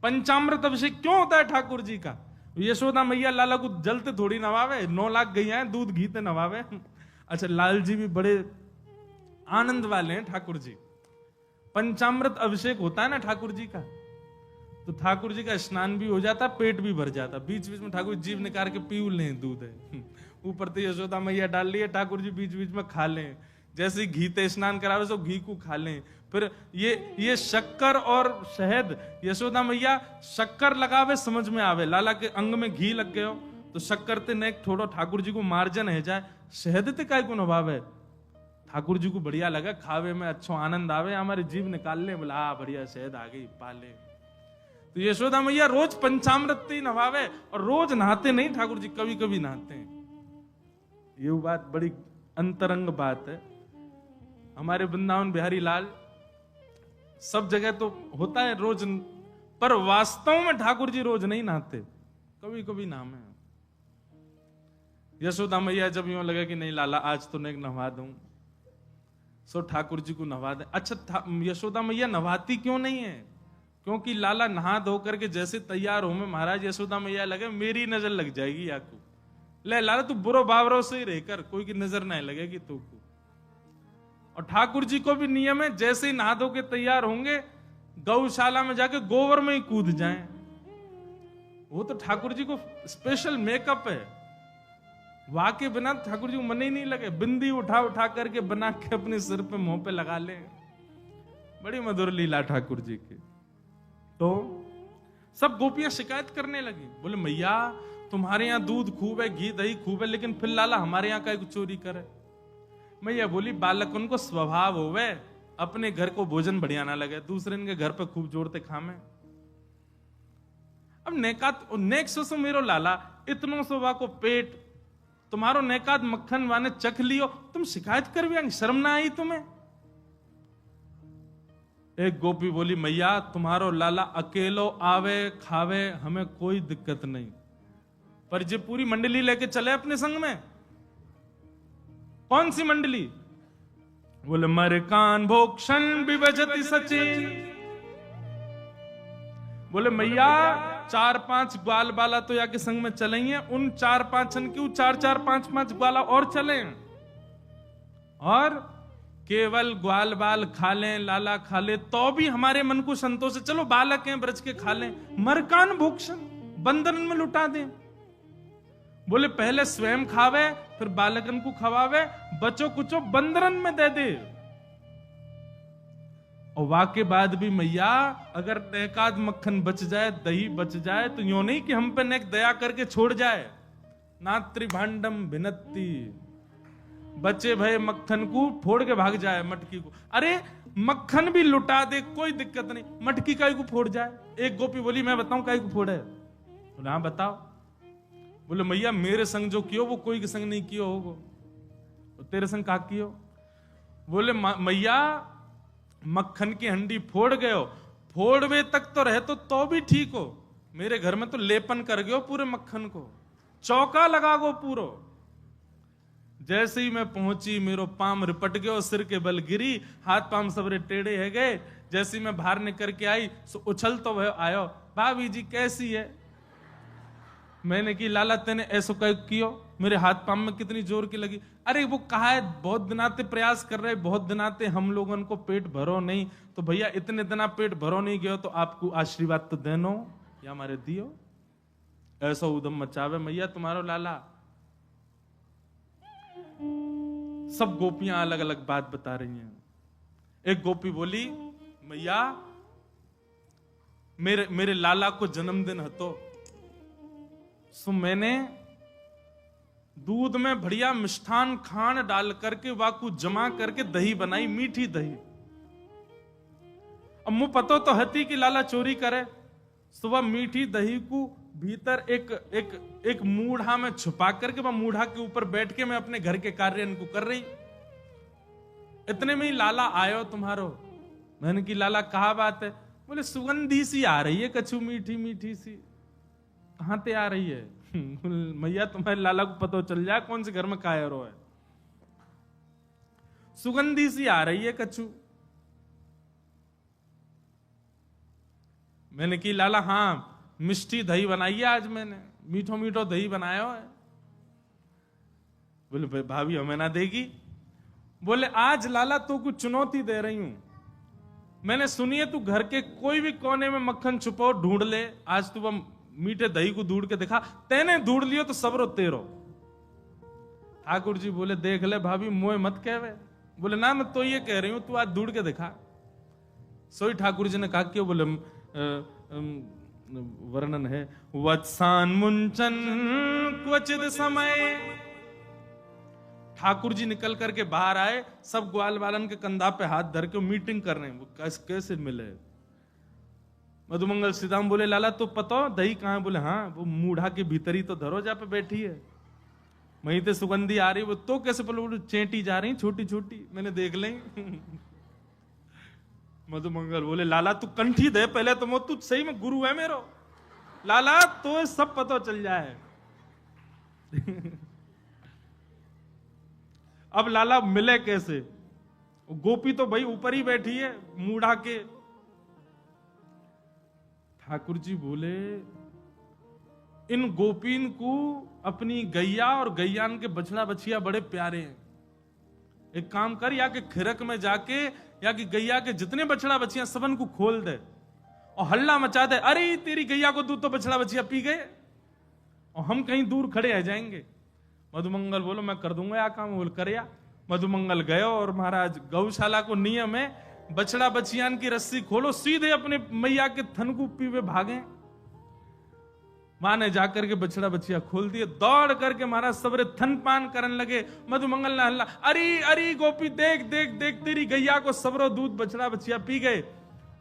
पंचामृत अभिषेक क्यों होता है ठाकुर जी का? यशोदा मैया लाला को जलते थोड़ी नवावे, 9 लाख गैया है, दूध घी ते नवावे। अच्छा लाल जी भी बड़े आनंद वाले हैं ठाकुर जी। पंचामृत अभिषेक होता है ना ठाकुर जी का, तो ठाकुर जी का स्नान भी हो जाता, पेट भी भर जाता। बीच बीच में ठाकुर जीव निकाल के पी लें, दूध है ऊपर तो यशोदा मैया डाल लिए, ठाकुर जी बीच बीच में खा लें। जैसे घी ते स्नान करावे सो घी को खा लें। फिर ये शक्कर और शहद, यशोदा मैया शक्कर लगावे समझ में आवे, लाला के अंग में घी लग गयो तो शक्कर ते नेक थोड़ो ठाकुर जी को मार्जन है जाए, शहद ते काय को नभावे। ठाकुर जी को बढ़िया लगा, खावे में अच्छो आनंद आवे, हमारे जीव निकाल ले, बोला हाँ बढ़िया शहद आ गई पाले। तो यशोदा मैया रोज पंचामृत ही नभावे, और रोज नहाते नहीं ठाकुर जी, कभी कभी नहाते हैं। ये बात बड़ी अंतरंग बात है। हमारे वृंदावन बिहारी लाल सब जगह तो होता है रोज, पर वास्तव में ठाकुर जी रोज नहीं नहाते, कभी कभी नाम है। यशोदा मैया जब यूं लगे कि नहीं लाला आज तो नहीं नहवा दूं, सो ठाकुर जी को नहवा दे। अच्छा यशोदा मैया नहवाती क्यों नहीं है? क्योंकि लाला नहा धो करके जैसे तैयार हो में महाराज यशोदा मैया लगे मेरी नजर लग जाएगी याकू, ले लाला तू बुरो बावरों से ही रहकर कोई की नजर नहीं लगेगी तू को। और ठाकुर जी को भी नियम है, जैसे ही नहा धो के तैयार होंगे गौशाला में जाके गोबर में ही कूद जाएं। वो तो ठाकुर जी को स्पेशल मेकअप है, वहां के बिना ठाकुर जी को मन ही नहीं लगे। बिंदी उठा उठा करके बना के अपने सिर पे मुंह पे लगा ले। बड़ी मधुर लीला ठाकुर जी की। तो सब गोपियां शिकायत करने लगी, बोले मैया तुम्हारे यहाँ दूध खूब है, घी दही खूब है, लेकिन फिर लाला हमारे यहाँ का चोरी करे। मैया बोली बालक उनको स्वभाव होवे, अपने घर को भोजन बढ़िया ना लगे, दूसरे के घर पे खूब जोड़ते खामे। अब नेक सो मेरो लाला इतनो सोवा को पेट, तुम्हारो नेकात मक्खन वाने चख लियो, तुम शिकायत कर भी शर्म ना आई तुम्हें? एक गोपी बोली मैया तुम्हारो लाला अकेलो आवे खावे हमें कोई दिक्कत नहीं, पर जे पूरी मंडली लेके चले अपने संग में। कौन सी मंडली? बोले मरकान भोक्षण विभजति सचिन। बोले मैया 4-5 ग्वाल बाला तो या के संग में चलेंगे, उन 4-5 क्यों 4-4 5-5 ग्वाला और चले, और केवल ग्वाल बाल खा लें, लाला खा ले तो भी हमारे मन को संतोष है। चलो बालक हैं ब्रज के खा लें, मरकान भोक्षण बंदरन में लुटा दें। बोले पहले स्वयं खावे, फिर बालकन को खवावे, बचो कुचो बंदरन में दे दे। और वाके बाद भी मैया अगर एकाध मक्खन बच जाए, दही बच जाए, तो यूं नहीं कि हम पे नेक दया करके छोड़ जाए। नात्री भांडम भिनत्ती, बचे भय मक्खन को फोड़ के भाग जाए मटकी को। अरे मक्खन भी लुटा दे कोई दिक्कत नहीं, मटकी काई को फोड़ जाए। एक गोपी बोली मैं बताऊं काई को फोड़े? बोले हाँ बताओ। बोले मैया मेरे संग जो कियो वो कोई के संग नहीं कियो होगो, तो तेरे संग का कियो? बोले मैया मक्खन की हंडी फोड़ गए हो, फोड़वे तक तो रहे तो भी ठीक हो, मेरे घर में तो लेपन कर गयो पूरे मक्खन को, चौका लगा गो पूरो। जैसे ही मैं पहुंची मेरो पाम रिपट गयो, सिर के बल गिरी, हाथ पाम सबरे टेढ़े है गए। जैसे ही मैं बाहर निकल के आई सो उछल तो वह आयो, भाभी जी कैसी है? मैंने की लाला तेने ऐसो कह कियो, मेरे हाथ पाम में कितनी जोर की लगी। अरे वो कहा है बहुत दिनाते प्रयास कर रहे, बहुत दिनाते हम लोगों को पेट भरो नहीं, तो भैया इतने दिना पेट भरो नहीं गयो तो आपको आशीर्वाद तो देनो या हमारे दियो। ऐसा उदम मचावे मैया तुम्हारो लाला। सब गोपियां अलग अलग बात बता रही हैं। एक गोपी बोली मैया मेरे लाला को जन्मदिन हतो, सो मैंने दूध में बढ़िया मिष्ठान खान डाल करके वाकू जमा करके दही बनाई, मीठी दही। अब मुझे पतो तो हती कि लाला चोरी करे। सुबह मीठी दही को भीतर एक मूढ़ा में छुपा करके वह मूढ़ा के ऊपर बैठ के मैं अपने घर के कार्य इनको कर रही। इतने में ही लाला आयो तुम्हारो। मैंने की लाला कहा बात है? बोले सुगंधी सी आ रही है कछु, मीठी मीठी सी। कहां ते आ रही है? मैया तुम्हारे लाला को पता चल जाए कौन से घर में कायरो है। सुगंधी सी आ रही है कछु। मैंने की लाला हाँ मिष्टी दही बनाई है आज मैंने, मीठो मीठो दही बनाया है। बोले भाभी हमें ना देगी? बोले आज लाला तो कुछ चुनौती दे रही हूं, मैंने सुनी है तू घर के कोई भी कोने में मक्खन छुपो ढूंढ ले, आज तू वह मीठे दही को ढूंढ के दिखा, तेने ढूंढ लियो तो सबरो तेरो। ठाकुर जी बोले देख ले भाभी मोए मत कहवे। बोले ना मैं तो ये कह रही हूं तू आज ढूंढ के दिखा। सोई ठाकुर जी ने कहा क्यों? बोले वर्णन है वत्सान मुंचन क्वचित समय। ठाकुर जी निकल करके बाहर आए, सब ग्वाल बालन के कंधा पे हाथ धर के मीटिंग कर रहे हैं, वो कैसे मिले। मधुमंगल सीताम बोले लाला तो पता दही कहां है? बोले हाँ वो मूढ़ा के भीतर ही तो धरो जा पे बैठी है, वहीं ते सुगंधी आ रही। वो तो कैसे? बोले चेंटी जा रही छोटी छोटी, मैंने देख ली। मधुमंगल बोले लाला तू कंठी दे पहले तो, तू सही में गुरु है मेरो लाला, तो सब पता चल जाए। अब लाला मिले कैसे? गोपी तो भाई ऊपर ही बैठी है मूढ़ा के। ठाकुर जी बोले इन गोपीन को अपनी गैया और गैयान के बछड़ा बछिया बड़े प्यारे हैं। एक काम कर, या कि खिरक में जाके या कि गैया के जितने बछड़ा बछिया सबन को खोल दे और हल्ला मचा दे, अरे तेरी गैया को दूध तो बछड़ा बछिया पी गए, और हम कहीं दूर खड़े आ जाएंगे। मधुमंगल बोलो मैं कर दूंगा या काम। बोल कर या। मधुमंगल गयो और महाराज गौशाला को नियम है बछड़ा बछियान की रस्सी खोलो, सीधे अपने मैया के थन को पीवे भागे। मां ने जाकर के बछड़ा बछिया खोल दिए, दौड़ करके महाराज सबरे थन पान करने लगे। मधुमंगल ने हल्ला, अरे अरे गोपी देख देख देख तेरी गैया को सबरो दूध बछड़ा बछिया पी गए।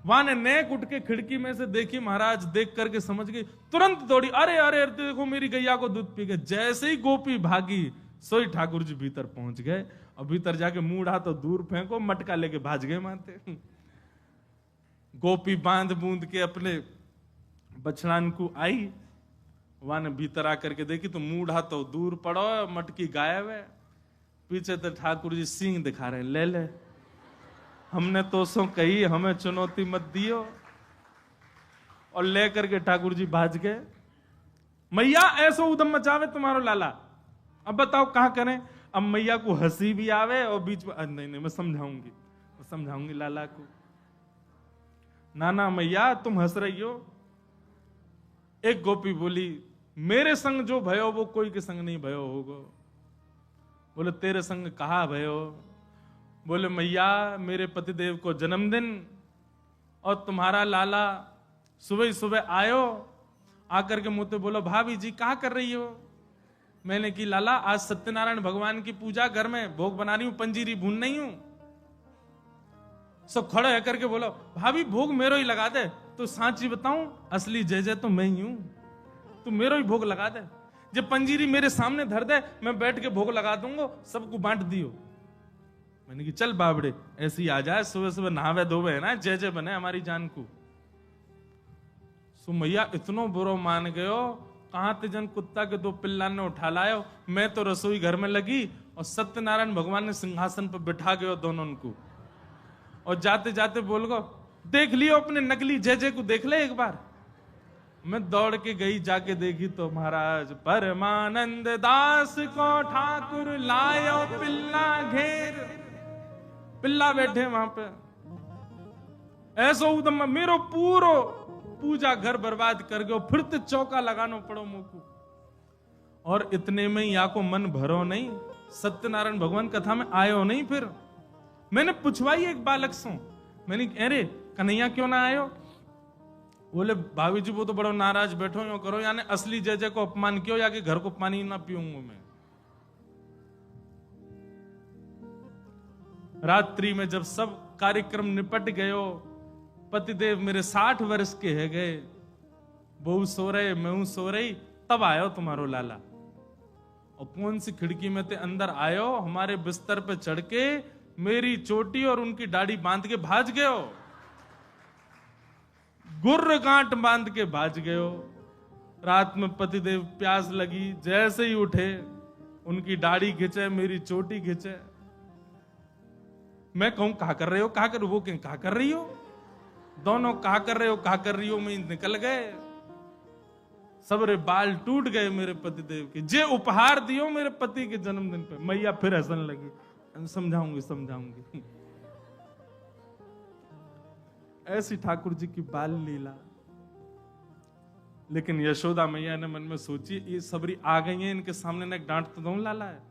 वहां ने नेक उठ के खिड़की में से देखी, महाराज देख करके समझ गई, तुरंत दौड़ी, अरे अरे देखो मेरी गैया को दूध पी गए। जैसे ही गोपी भागी सोई ठाकुर जी भीतर पहुंच गए, और भीतर जाके मूढ़ा तो दूर फेंको, मटका लेके भाज गए मानते। गोपी बांध बूंद के अपने बछड़ान को आई, वहां ने भीतर आकर के देखी तो मूढ़ा तो दूर पड़ो, मटकी गायब है। पीछे तो ठाकुर जी सींग दिखा रहे हैं, ले ले हमने तो सो कही, हमें चुनौती मत दियो। और लेकर के ठाकुर जी भाज गए। मैया ऐसो उदम मचावे तुम्हारो लाला, अब बताओ कहां करें? अब मैया को हंसी भी आवे और बीच में नहीं मैं समझाऊंगी लाला को। ना मैया तुम हंस रही हो, एक गोपी बोली, मेरे संग जो भयो वो कोई के संग नहीं भयो होगो। बोले तेरे संग कहा भयो? बोले मैया मेरे पतिदेव को जन्मदिन और तुम्हारा लाला सुबह सुबह आयो, आकर के मुझसे बोलो भाभी जी कहाँ कर रही हो? मैंने की लाला आज सत्यनारायण भगवान की पूजा, घर में भोग बना रही हूं, पंजीरी भून नहीं हूं। सब खड़े होकर के बोलो भाभी भोग मेरो ही लगा दे। तो सांची बताऊं असली जय जय तो मैं ही हूं, तू मेरो ही भोग लगा दे। जब पंजीरी मेरे सामने धर दे मैं बैठ के भोग लगा दूंगा, सबको बांट दियो। मैंने की चल बाबड़े ऐसे ही आ जाए, सुबह सुबह नहावे धोवे है ना, जय जय बने हमारी जान को। सो मैया इतनो बुरो मान गयो, कहां ते जन कुत्ता के 2 पिल्ला ने उठा लायो। मैं तो रसोई घर में लगी और सत्यनारायण भगवान ने सिंहासन पर बिठा गयो दोनों को, और जाते जाते बोल गो देख लियो अपने नकली जय जय को, देख ले एक बार। मैं दौड़ के गई, जाके देखी तो महाराज परमानंद दास को ठाकुर लायो पिल्ला घेर। पिल्ला बैठे वहां पे, ऐसा उदम मेरो पूरो पूजा घर बर्बाद कर गयो, फिर तो चौका लगानो पड़ो मुंह को। और इतने में या को मन भरो नहीं, सत्यनारायण भगवान कथा में आयो नहीं। फिर मैंने पूछवाई एक बालक से, मैंने अरे कन्हैया क्यों ना आयो? बोले भाभी जी वो तो बड़ो नाराज बैठो यो करो, यानी असली जय जय को अपमान क्यों, या कि घर को पानी ना पीऊंगा मैं। रात्रि में जब सब कार्यक्रम निपट गयो, पतिदेव मेरे 60 वर्ष के है गए, बहू सो रहे मैं सो रही, तब आयो तुम्हारो लाला। और कौन सी खिड़की में ते अंदर आयो, हमारे बिस्तर पे चढ़ के मेरी चोटी और उनकी दाढ़ी बांध के भाज गयो, गुर्र गांठ बांध के भाज गयो। रात में पतिदेव प्यास लगी, जैसे ही उठे उनकी दाढ़ी खिंचे, मेरी चोटी खिंचे। मैं कहूं कहा कर रहे हो, कहा कर, वो कहें कहा कर रही हो, दोनों कहा कर रहे हो कहा कर रही हो में निकल गए। सबरे बाल टूट गए मेरे पतिदेव के, जे उपहार दियो मेरे पति के जन्मदिन पे। मैया फिर हंसने लगी, समझाऊंगी समझाऊंगी। ऐसी ठाकुर जी की बाल लीला। लेकिन यशोदा मैया ने मन में सोची ये सबरी आ गई है, इनके सामने ना डांट तो दो लाला है।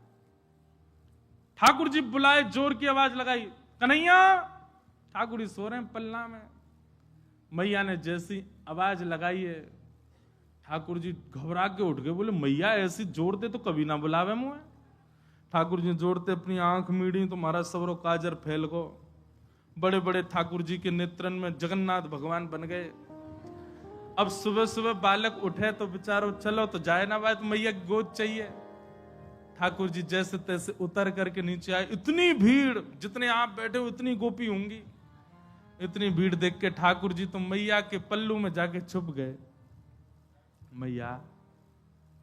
ठाकुर जी बुलाए, जोर की आवाज लगाई, कन्हैया। ठाकुर जी सो रहे हैं पल्ला में। मैया ने जैसी आवाज लगाई है, ठाकुर जी घबरा के उठ गए, बोले मैया ऐसी जोर दे तो कभी ना बुलावे मुझे। ठाकुर जी जोड़ते अपनी आंख मीड़ी तो महाराज सबरो काजर फैल गो। बड़े बड़े ठाकुर जी के नेत्रन में जगन्नाथ भगवान बन गए। अब सुबह सुबह बालक उठे तो बेचारो चलो तो जाए ना बात, मैया की गोद चाहिए। ठाकुर जी जैसे तैसे उतर करके नीचे आए। इतनी भीड़, जितने आप बैठे हो उतनी गोपी होंगी। इतनी भीड़ देख के ठाकुर जी तो मैया के पल्लू में जाके छुप गए। मैया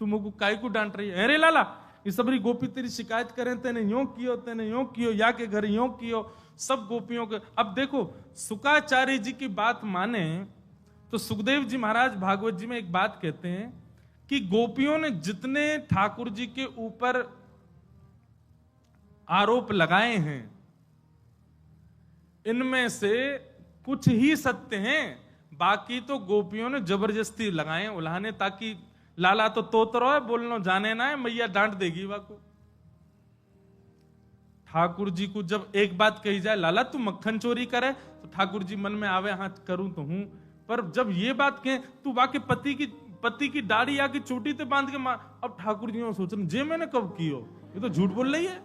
तुम को काय को डांट रही है? अरे लाला ये सबरी गोपी तेरी शिकायत करें, तेने यूं कियो, तेने यूं कियो, या के घर यूं कियो, सब गोपियों के। अब देखो सुकाचार्य जी की बात माने तो सुखदेव जी महाराज भागवत जी में एक बात कहते हैं कि गोपियों ने जितने ठाकुर जी के ऊपर आरोप लगाए हैं, इनमें से कुछ ही सत्य हैं, बाकी तो गोपियों ने जबरदस्ती लगाए उल्हाने, ताकि लाला तो तोतरो है, बोलनो जाने ना है, मैया डांट देगी वाको। ठाकुर जी को जब एक बात कही जाए, लाला तू मक्खन चोरी करे, तो ठाकुर जी मन में आवे हाँ करूं तो हूं, पर जब ये बात कहे तू वाके पति की दाढ़ी या की चोटी ते बांध के मार, अब ठाकुर जी सोच रहे जे मैंने कब कियो, ये तो झूठ बोल रही है।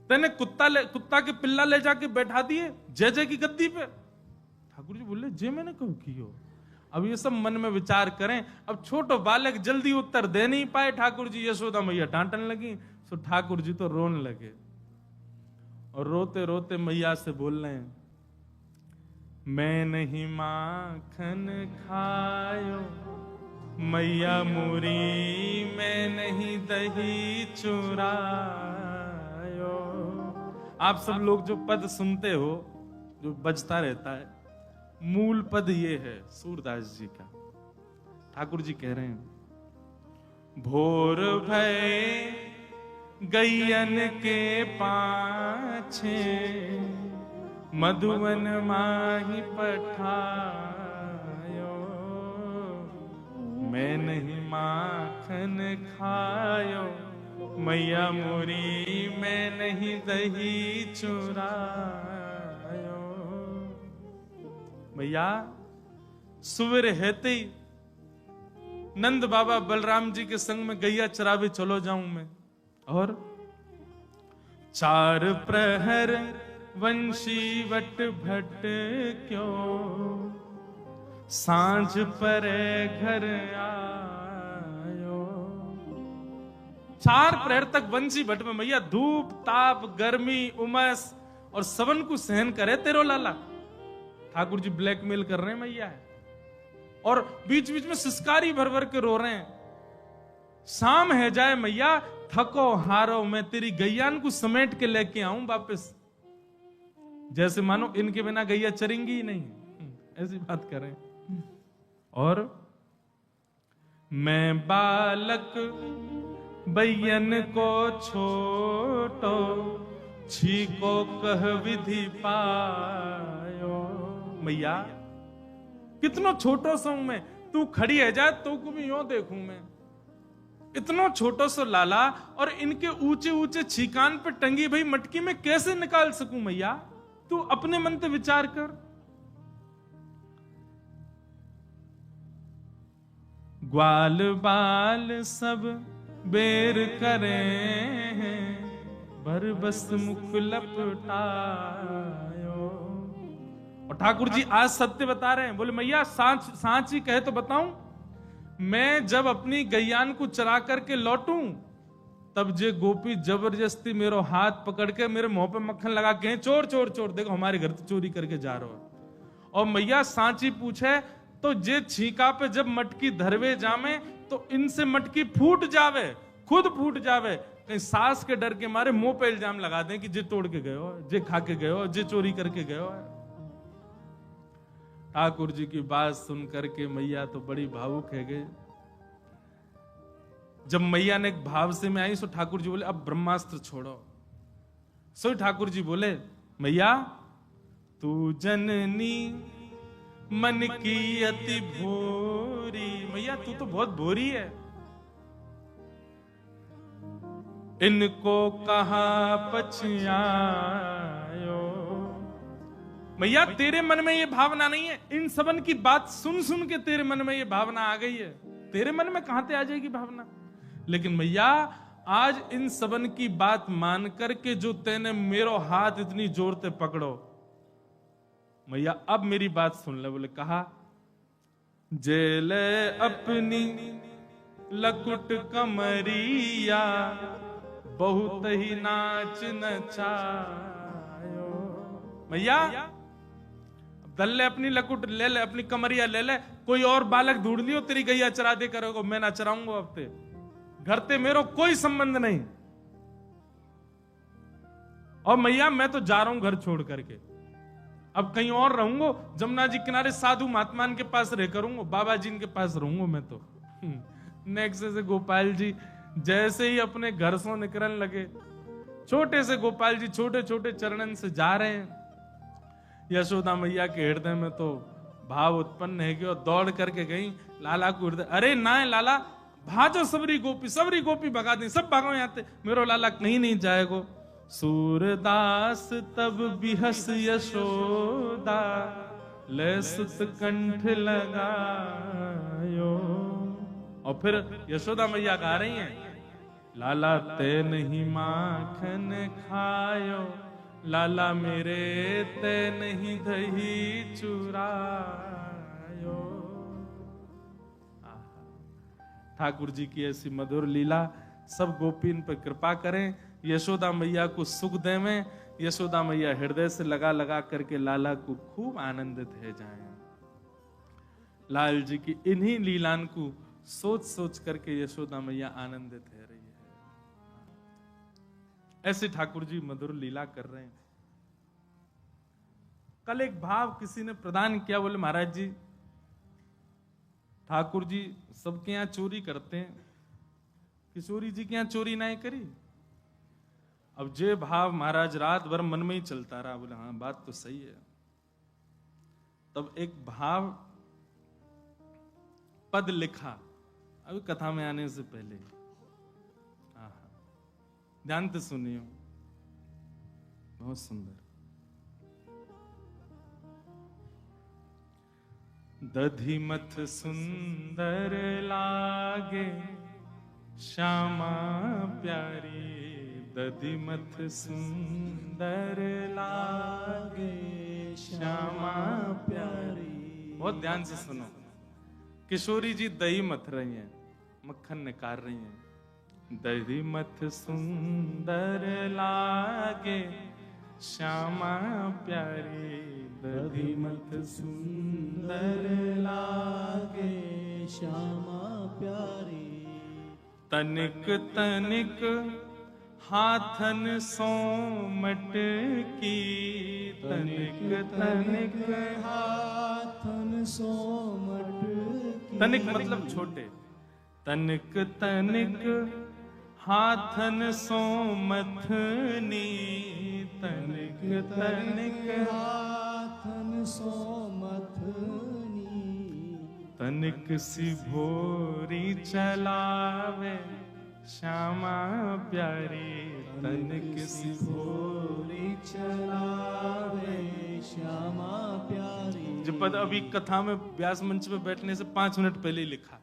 तेने कुत्ता के पिल्ला ले जाके बैठा दिए जय जय की गद्दी पे। ठाकुर जी बोले जे मैंने कब कियो। अब ये सब मन में विचार करें। अब छोटो बालक जल्दी उत्तर दे नहीं पाए, ठाकुर जी यशोदा मैया डांटने लगी, तो ठाकुर जी तो रोने लगे और रोते रोते मैया से बोल रहे हैं, मैं नहीं माखन खायो मैया मुरी, मैं नहीं दही चुरायो। आप सब लोग जो पद सुनते हो, जो बजता रहता है, मूल पद ये है सूरदास जी का। ठाकुर जी कह रहे हैं, भोर भय गैयन के पाछे मधुवन माही पठायो, मैं नहीं माखन खायो, मैया मोरी मैं नहीं दही चुरायो। मैया सुबह हेते ही नंद बाबा बलराम जी के संग में गैया चरावे चलो जाऊं मैं, और 4 प्रहर वंशी वट भट क्यों, सांझ परे घर आयो। 4 प्रहर तक वंशी भट में मैया धूप ताप गर्मी उमस और सवन को सहन करे तेरो लाला। ठाकुर जी ब्लैकमेल कर रहे हैं मैया है, और बीच बीच में सिसकारी भर भर के रो रहे हैं। शाम है जाए मैया, थको हारो मैं तेरी गैयान को समेट के लेके आऊं वापस, जैसे मानो इनके बिना गैया चरेंगी ही नहीं, ऐसी बात करें। और मैं बालक बैयन को छोटो, छीको कह विधि पायो। मैया कितनो छोटो सो मैं, तू खड़ी है जा तो को भी यूं देखूं मैं, इतनो छोटो सो लाला, और इनके ऊंचे ऊंचे छीकान पे टंगी भाई मटकी में कैसे निकाल सकूं मैया, तू अपने मन से विचार कर। ग्वाल बाल सब बेर करे हैं, भर बस मुख लपटायो। और ठाकुर जी आज सत्य बता रहे हैं, बोले मैया सांच ही कहे तो बताऊं, मैं जब अपनी गैयान को चरा करके लौटूं, तब जे गोपी जबरदस्ती मेरो हाथ पकड़ के मेरे मुंह पे मक्खन लगा के चोर चोर चोर, देखो हमारे घर से चोरी करके जा रहा है। और मैया सांची पूछे तो जे छीका पे जब मटकी धरवे जामे, तो इनसे मटकी फूट जावे, खुद फूट जावे, कहीं सास के डर के मारे मुंह पे इल्जाम लगा दें कि जे तोड़ के गए हो, जे खा के गए हो, जे चोरी करके गए हो। ठाकुर जी की बात सुन करके मैया तो बड़ी भावुक है गए। जब मैया ने एक भाव से में आई, सो ठाकुर जी बोले अब ब्रह्मास्त्र छोड़ो। सो ठाकुर जी बोले मैया तू जननी मन की अति भोरी, मैया तू तो बहुत भोरी है, इनको कहां पछयायो। मैया तेरे मन में ये भावना नहीं है, इन सबन की बात सुन सुन के तेरे मन में ये भावना आ गई है, तेरे मन में कहां से आ जाएगी भावना। लेकिन मैया आज इन सबन की बात मान करके जो तेने मेरो हाथ इतनी जोर से पकड़ो, मैया अब मेरी बात सुन ले। बोले कहा जेले अपनी लकुट कमरिया, बहुत ही नाच नचायो। मैया दल ले अपनी लकुट ले ले, अपनी कमरिया ले ले, कोई और बालक ढूंढ लियो तेरी गैया चरा दे करोगे, मैं ना चराऊंगा अब ते घर ते मेरो कोई संबंध नहीं। और मैया मैं तो जा रहा हूं घर छोड़ करके, अब कहीं और रहूंगा, जमुना जी किनारे साधु महात्मान के पास रह करूंगा, बाबा जी के पास रहूंगा मैं तो। नेक्स्ट से गोपाल जी जैसे ही अपने घर से निकलने लगे, छोटे से गोपाल जी छोटे छोटे चरणन से जा रहे हैं, यशोदा मैया के हृदय में तो भाव उत्पन्न है कि वो दौड़ करके गई लाला को हृदय, अरे ना लाला भाजो सबरी गोपी भगा दी, सब भागो यहाँ से, मेरो लाला कहीं नहीं जाएगो। सूरदास तब बिहस यशोदा, ले सुत कंठ लगायो। और फिर यशोदा मैया गा रही हैं, लाला ते नहीं माखन खायो, लाला मेरे ते नहीं दही चुरायो। ठाकुर जी की ऐसी मधुर लीला, सब गोपीन पर कृपा करें, यशोदा मैया को सुख देवें, यशोदा मैया हृदय से लगा लगा करके लाला को खूब आनंदित है जाएं। लाल जी की इन्हीं लीलान को सोच सोच करके यशोदा मैया आनंदित है रही है। ऐसे ठाकुर जी मधुर लीला कर रहे हैं। कल एक भाव किसी ने प्रदान किया, बोले महाराज जी ठाकुर जी सबके यहां चोरी करते हैं, किशोरी जी के यहां चोरी नहीं करी। अब जे भाव महाराज रात भर मन में ही चलता रहा। बोले हाँ बात तो सही है। तब एक भाव पद लिखा, अभी कथा में आने से पहले ध्यान से सुनियो, बहुत सुंदर। दधिमथ सुंदर लागे श्यामा प्यारी, दधिमथ सुंदर लागे श्यामा प्यारी। बहुत ध्यान से सुनो। किशोरी जी दही मथ रही हैं, मक्खन निकाल रही हैं। दधिमथ सुंदर लागे श्यामा प्यारी, दधिमथ सुंदर लागे श्यामा प्यारी। तनिक तनिक हाथन सोमट की, तनिक तनिक हाथन सोमट की। तनिक मतलब छोटे। तनिक तनिक हाथन सोमथनी, तनिक तनिक हाथन सोमथनी। तनिक सी भोरी चलावे श्यामा प्यारी, तनिक सी भोरी चलावे श्यामा प्यारी। जो पद अभी कथा में व्यास मंच पे बैठने से 5 मिनट पहले ही लिखा।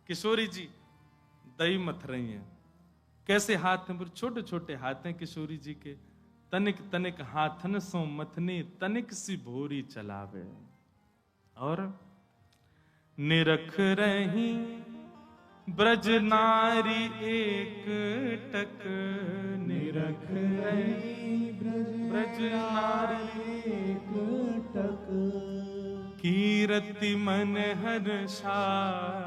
किशोरी जी दही मथ रही हैं। कैसे हाथ हैं? छोटे छोटे हाथ हैं किशोरी जी के। तनिक तनिक हाथन सो मथनी, तनिक सी भोरी चलावे। और निरख रही ब्रज नारी एक टक, निरख रही ब्रज नारी एक टक। कीरति मन हर्षावे,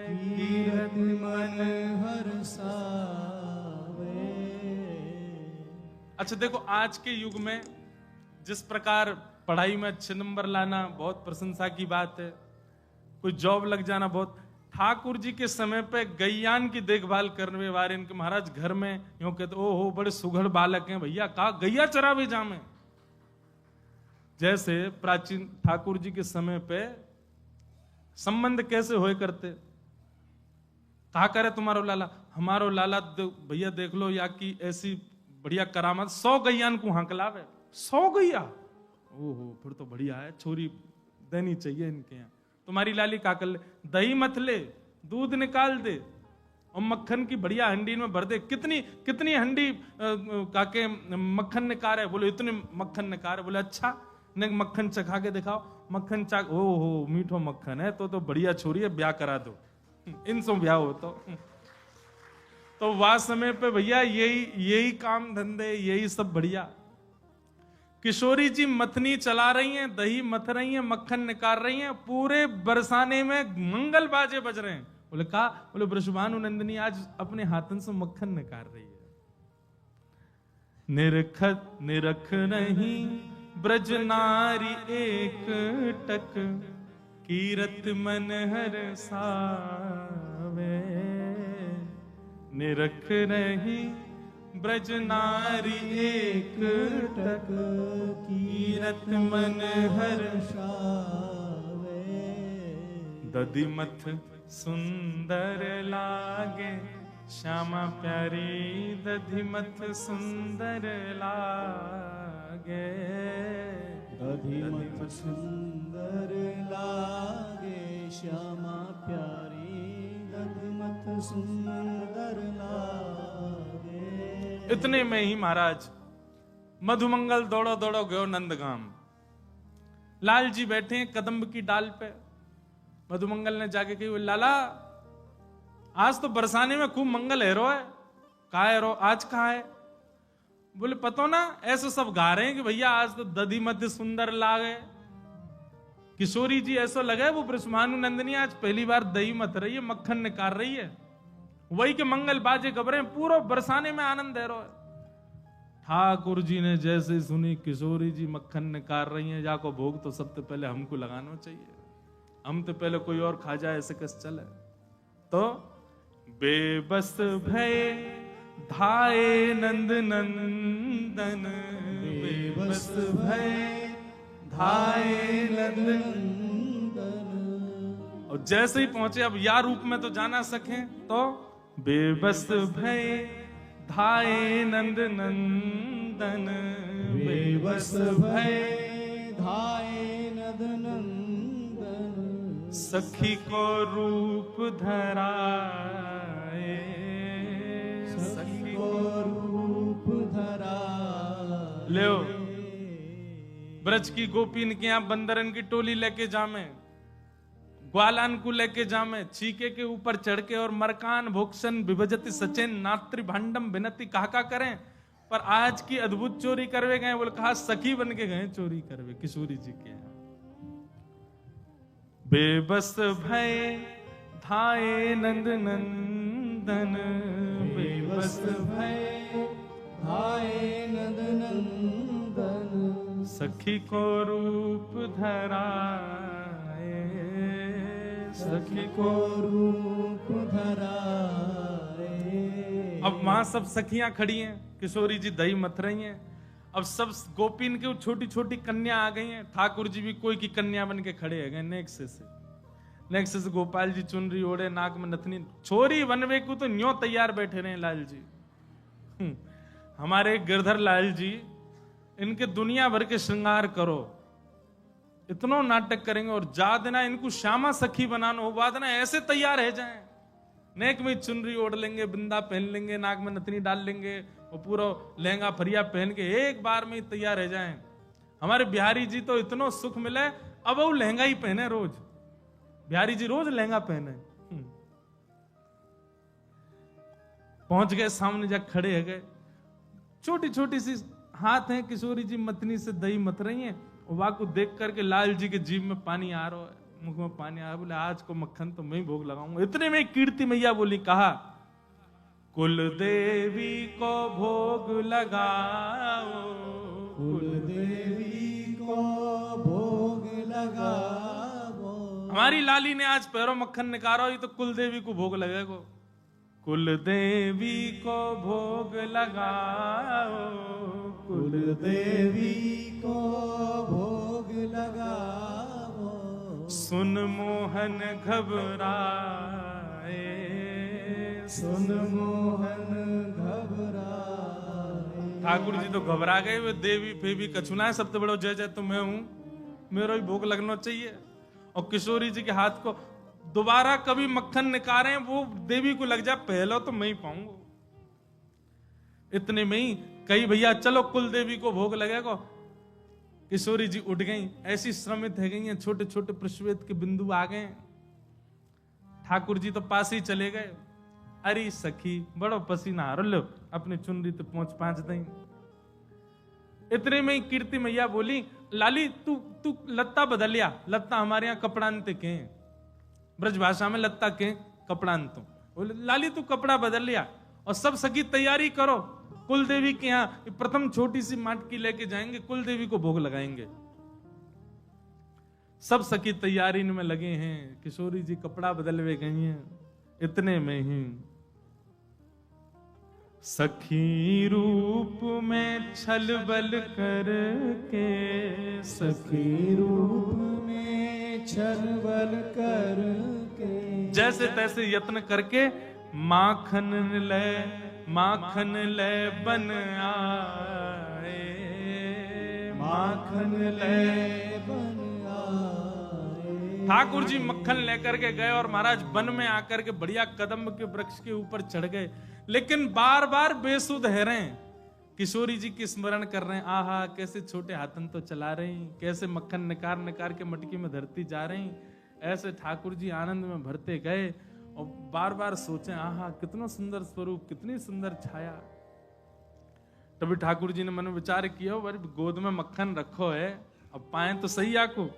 कीरति मन हर्षावे। अच्छा देखो, आज के युग में जिस प्रकार पढ़ाई में अच्छे नंबर लाना बहुत प्रशंसा की बात है, कोई जॉब लग जाना बहुत। ठाकुर जी के समय पे गैयान की देखभाल करने वाले इनके महाराज घर में यूं कहते, ओहो बड़े सुघड़ बालक हैं भैया, का गैया चरावे जामे। जैसे प्राचीन ठाकुर जी के समय पे संबंध कैसे होए करते। कहा करे तुम्हारो लाला, हमारो लाला भैया देख लो, या की ऐसी बढ़िया करामत 100 गैयान को हंकलावे। 100 गैया, ओहो फिर तो बढ़िया है, छोरी देनी चाहिए इनके यहाँ। तुम्हारी लाली का कर ले, दही मत ले, दूध निकाल दे और मक्खन की बढ़िया हंडी में भर दे। कितनी कितनी हंडी काके मक्खन निकाल है? बोले इतने मक्खन निकाल है। बोले अच्छा, ने मक्खन चखा के दिखाओ। मक्खन चाक, ओहो मीठो मक्खन है, तो बढ़िया छोरी है, ब्याह करा दो। इनसे ब्याह हो तो वह समय पे भैया यही काम धंधे, यही सब बढ़िया। किशोरी जी मथनी चला रही हैं, दही मथ रही हैं, मक्खन निकाल रही हैं, पूरे बरसाने में मंगल बाजे बज रहे हैं। बोले का? बोले वृषभानु नंदिनी आज अपने हाथन से मक्खन निकाल रही है। निरख नहीं ब्रज नारी एक टक, कीरत मन हर्षावे। निरख नहीं ब्रज नारी एक टक, कीरत मन हर्षावे। दधिमथ सुंदर लागे श्यामा प्यारी, दधिमथ सुंदर लागे। दधिमथ सुंदर लागे श्यामा प्यारी, दधिमथ सुंदर लागे। इतने में ही महाराज मधुमंगल दौड़ो दौड़ो गयो नंदगाम। लाल जी बैठे हैं कदम्ब की डाल पे। मधुमंगल ने जाके कही, लाला आज तो बरसाने में खूब मंगल हेरो है। कहा हेरो? आज कहा है? बोले पतो ना, ऐसे सब गा रहे हैं कि भैया आज तो दधी मध्य सुंदर लागे। किशोरी जी ऐसा लगा वो वृषभानु नंदिनी आज पहली बार दही मथ रही है, मक्खन निकाल रही है। वही के मंगल बाजे गबरे, पूरा बरसाने में आनंद है रो। ठाकुर जी ने जैसे सुनी किशोरी जी मक्खन निकाल रही हैं, जाको भोग तो सबसे पहले हमको लगाना चाहिए, हम तो पहले कोई और खा जाए, ऐसे कैसे चले। तो बेबस भय धाये नंद नंदन, बेबस भय धाये नंद नंदन। और और जैसे ही पहुंचे, अब या रूप में तो जाना सके, तो बेबस भय धाये नंद नंदन, बेबस भय धाये नंद नंदन, सखी को रूप धराए, सखी को रूप धराए। ले ब्रज की गोपीन के यहाँ बंदरन की टोली लेके जामे, ग्वालान को लेके जामे, चीके के ऊपर चढ़ के और मरकान भोक्सन विभजति सचेन नात्री भांडम विनती कहा करें। पर आज की अद्भुत चोरी करवे गए, बोले कहा सखी बन के गए चोरी करवे किशोरी जी के यहाँ। बेबस भय धाये नंद नंदन, बेबस भय धाये नंद नंदन, सखी को रूप धराए, सखी को रूप धराए। अब वहां सब सखियां खड़ी हैं, किशोरी जी दही मथ रही हैं। अब सब गोपीन के छोटी छोटी कन्या आ गई हैं। ठाकुर जी भी कोई की कन्या बन के खड़े हैं नेक्से से गोपाल जी चुनरी ओढ़े, नाक में नथनी, छोरी बनवे को तो न्यो तैयार बैठे रहे लाल जी। हमारे गिरधर लाल जी, इनके दुनिया भर के श्रृंगार करो, इतना नाटक करेंगे और जा देना इनको श्यामा सखी बनाना हो, बाद ना ऐसे तैयार है जाए, नेक में चुनरी ओढ़ लेंगे, बिंदा पहन लेंगे, नाक में नथनी डाल लेंगे और पूरा लहंगा फरिया पहन के एक बार में ही तैयार रह जाएं। हमारे बिहारी जी तो इतना सुख मिले, अब वो लहंगा ही पहने रोज, बिहारी जी रोज लहंगा पहने। पहुंच गए सामने, जा खड़े है गए, छोटी छोटी सी हाथ है, किशोरी जी मतनी से दही मत रही हैं, और वहां को देख करके लाल जी के जीभ में पानी आ रहा है, मुख में पानी आ रहा है। बोले आज को मक्खन तो मैं ही भोग लगाऊंगा। इतने में कीर्ति मैया बोली, कहा कुल देवी को भोग लगाओ, कुल देवी को भोग लगाओ। हमारी लाली ने आज पैरों मक्खन निकालो, ये तो कुल देवी को भोग लगेगा। कुल देवी को भोग लगाओ, कुल देवी को भोग लगाओ। सुन मोहन घबराए, सुन मोहन घबराए। ठाकुर जी तो घबरा गए, वे देवी फेवी कछुना है, सबसे बड़ा जय जय तो मैं हूं, मेरा ही भोग लगना चाहिए। और किशोरी जी के हाथ को दोबारा कभी मक्खन निकालें, वो देवी को लग जाए, पहला तो मैं ही पाऊंगा। इतने में ही कही भैया चलो कुल देवी को भोग लगेगा। किशोरी जी उठ गई, ऐसी श्रमित है गई हैं, छोटे छोटे प्रश्वेत के बिंदु आ गए। ठाकुर जी तो पास ही चले गए। अरे सखी बड़ो पसीना आ लो, अपने चुनरी तो पहुंच दें। इतने में ही कीर्ति मैया बोली, लाली तू लत्ता बदल लिया, लत्ता हमारे यहाँ कपड़ांत के, ब्रज भाषा में लत्ता के कपड़ांत। बोले लाली तू कपड़ा बदल लिया और सब सखी तैयारी करो, कुल देवी के यहाँ प्रथम छोटी सी माटकी लेके जाएंगे, कुल देवी को भोग लगाएंगे। सब सखी तैयारी में लगे हैं, किशोरी जी कपड़ा बदलवे गई हैं। इतने में ही सखी रूप में छल बल करके, सखी रूप में छल बल करके, जैसे तैसे यत्न करके माखन ले बन आए, माखन ले बन आए। ठाकुर जी मक्खन लेकर के गए और महाराज वन में आकर के बढ़िया कदम के वृक्ष के ऊपर चढ़ गए, लेकिन बार बार बेसुध है रहे हैं। किशोरी जी की स्मरण कर रहे हैं, आहा कैसे छोटे हाथन तो चला रही, कैसे मक्खन निकार के मटकी में धरती जा रही। ऐसे ठाकुर जी आनंद में भरते गए और बार बार सोचे, आहा कितना सुंदर स्वरूप, कितनी सुंदर छाया। तभी ठाकुर जी ने मन में विचार किया, गोद में मक्खन रखो है, अब पाए तो सही आको।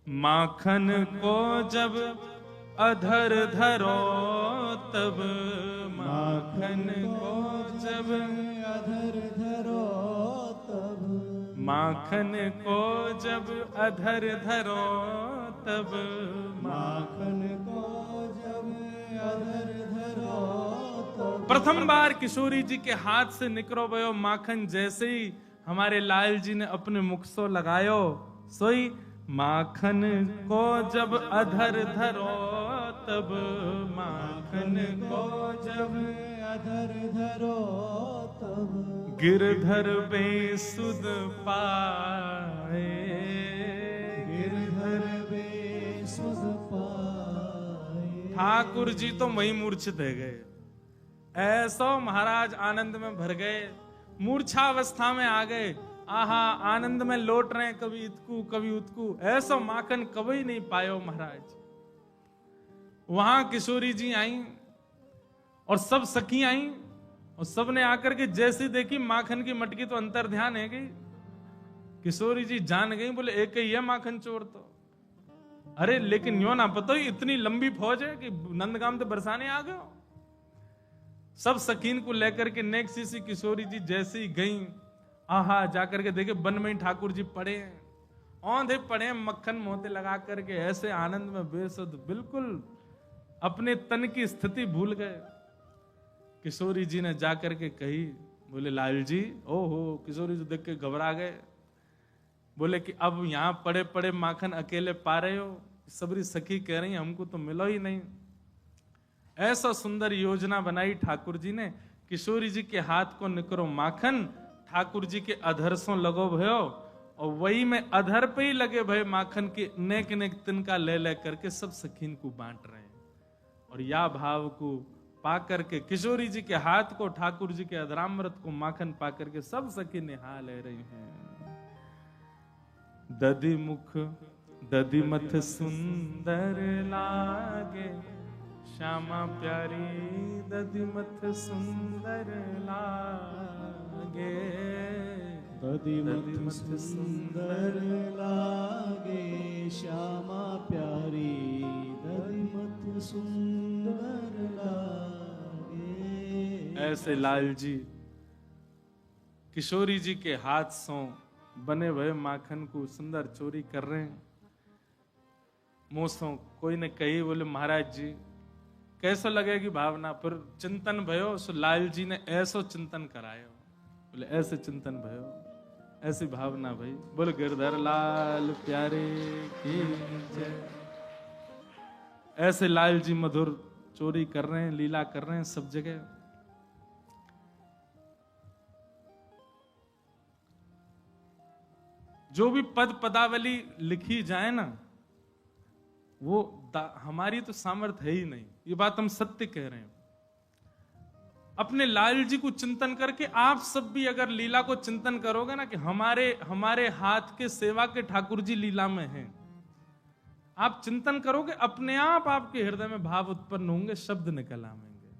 माखन को जब अधर धरो तब, माखन को जब अधर धरो तब, माखन को जब अधर धरो तब, माखन को जब अधर धरो तब। प्रथम बार किशोरी जी के हाथ से निकलो भयो माखन, जैसे ही हमारे लाल जी ने अपने मुख सो लगायो, सोई माखन को जब अधर धरो तब माखन को जब अधर धरो तब गिरधर बेसुध पाए, गिरधर बेसुध पाए। ठाकुर जी तो वही मूर्छित है गए, ऐसो महाराज आनंद में भर गए, मूर्छावस्था में आ गए। आहा, आनंद में लौट रहे हैं, कभी इतकू कभी उतकू, ऐसा माखन कभी नहीं पायो महाराज। वहां किशोरी जी आई और सब सखी आई और सब ने आकर के जैसी देखी माखन की मटकी तो अंतर ध्यान है गई। किशोरी जी जान गई, बोले एक ही है माखन चोर तो। अरे लेकिन यो ना पता ही इतनी लंबी फौज है कि नंदगाम तो बरसाने आ गए। सब सकीन को लेकर के नेक्स्ट सी किशोरी जी जैसे ही गई, आहा जाकर के देखे बन में ही ठाकुर जी पड़े हैं, औंधे पड़े हैं, मक्खन मोते लगा करके ऐसे आनंद में बेसुध, बिल्कुल अपने तन की स्थिति भूल गए। किशोरी जी ने जाकर के कही, बोले लाल जी, ओहो। किशोरी जी देख के घबरा गए, बोले कि अब यहां पड़े पड़े माखन अकेले पा रहे हो? सबरी सखी कह रही हमको तो मिलो ही नहीं। ऐसा सुंदर योजना बनाई ठाकुर जी ने, किशोरी जी के हाथ को निकरो माखन, ठाकुर जी के अधर सो लगो भयो, और वही में अधर पे ही लगे भय माखन के नेक नेक तिनका ले ले करके सब सखीन को बांट रहे हैं। और या भाव को पा करके किशोरी जी के हाथ को, ठाकुर जी के अधरामृत को माखन पा करके सब सखी निहा ले रही हैं। दधि मुख दधि मथ सुंदर लागे, श्यामा प्यारी दधि मथ सुंदर लागे, दधि मथ सुंदर लागे, श्यामा प्यारी दधि मथ सुंदर लागे। ऐसे लाल जी किशोरी जी के हाथ से बने हुए माखन को सुंदर चोरी कर रहे हैं। मोसों कोई ने कही, बोले महाराज जी कैसा लगेगी भावना? फिर चिंतन भयो, सो लाल जी ने ऐसो चिंतन करायो, बोले ऐसे चिंतन भयो, ऐसी भावना भाई। बोले गिरधर लाल प्यारे की जय। ऐसे लाल जी मधुर चोरी कर रहे हैं, लीला कर रहे हैं सब जगह। जो भी पद पदावली लिखी जाए ना, वो हमारी तो सामर्थ्य है ही नहीं, ये बात हम सत्य कह रहे हैं। अपने लाल जी को चिंतन करके आप सब भी अगर लीला को चिंतन करोगे ना कि हमारे हाथ के सेवा के ठाकुर जी लीला में हैं, आप चिंतन करोगे, अपने आप आपके हृदय में भाव उत्पन्न होंगे, शब्द निकल आएंगे।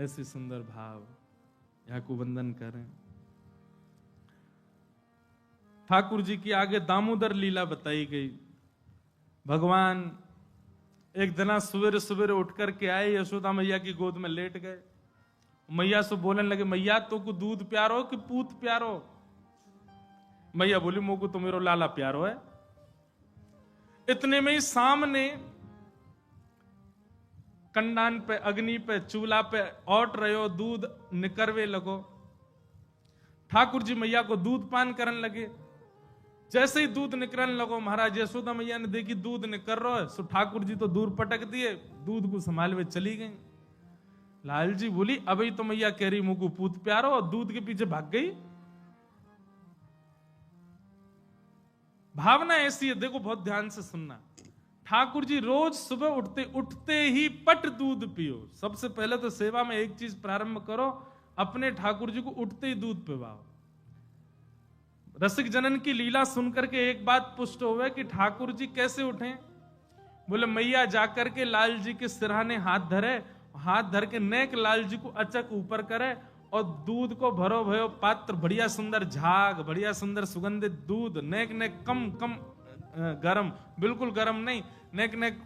ऐसे सुंदर भाव यहाँ को वंदन करें। ठाकुर जी की आगे दामोदर लीला बताई गई। भगवान एक दिन सवेरे सवेरे उठ करके आए, यशोदा मैया की गोद में लेट गए। मैया से बोलने लगे, मैया तो को दूध प्यारो कि पूत प्यारो? मैया बोली, मोको तो मेरो लाला प्यारो है। इतने में ही सामने कंडान पे, अग्नि पे, चूल्हा पे औट रहे हो, दूध निकरवे लगो। ठाकुर जी मैया को दूध पान करने लगे। जैसे ही दूध निकलने लगो, महाराज यशोदा मैया ने देखी दूध निकल रहा है, सो ठाकुर जी तो दूर पटक दिए, दूध को संभाल में चली गई। लाल जी बोली, अभी तो मैया कह रही मुझको पूत प्यारो, और दूध के पीछे भाग गई। भावना ऐसी है, देखो बहुत ध्यान से सुनना। ठाकुर जी रोज सुबह उठते ही पट दूध पियो। सबसे पहले तो सेवा में एक चीज प्रारंभ करो, अपने ठाकुर जी को उठते ही दूध पिवाओ। रसिक जनन की लीला सुनकर के एक बात पुष्ट हुए कि ठाकुर जी कैसे उठे। बोले मैया जाकर के लाल जी के सिरहाने हाथ धरे, हाथ धर के नेक लाल जी को अचक ऊपर करे, और दूध को भरो भयो पात्र, बढ़िया सुंदर झाग, बढ़िया सुंदर सुगंधित दूध, नेक नेक कम कम गरम, बिल्कुल गरम नहीं, नेक नेक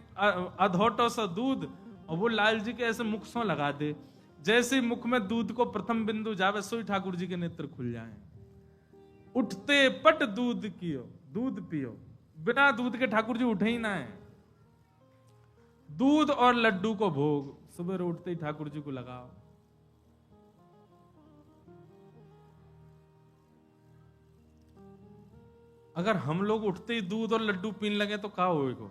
अधोटो सा दूध, और वो लाल जी के ऐसे मुख सो लगा दे। जैसे ही मुख में दूध को प्रथम बिंदु जावे, सोई ठाकुर जी के नेत्र खुल जाए। उठते पट दूध कियो, दूध पियो। बिना दूध के ठाकुर जी उठे ही ना है। दूध और लड्डू को भोग सुबह उठते ही ठाकुर जी को लगाओ। अगर हम लोग उठते ही दूध और लड्डू पीने लगे तो क्या होएगा?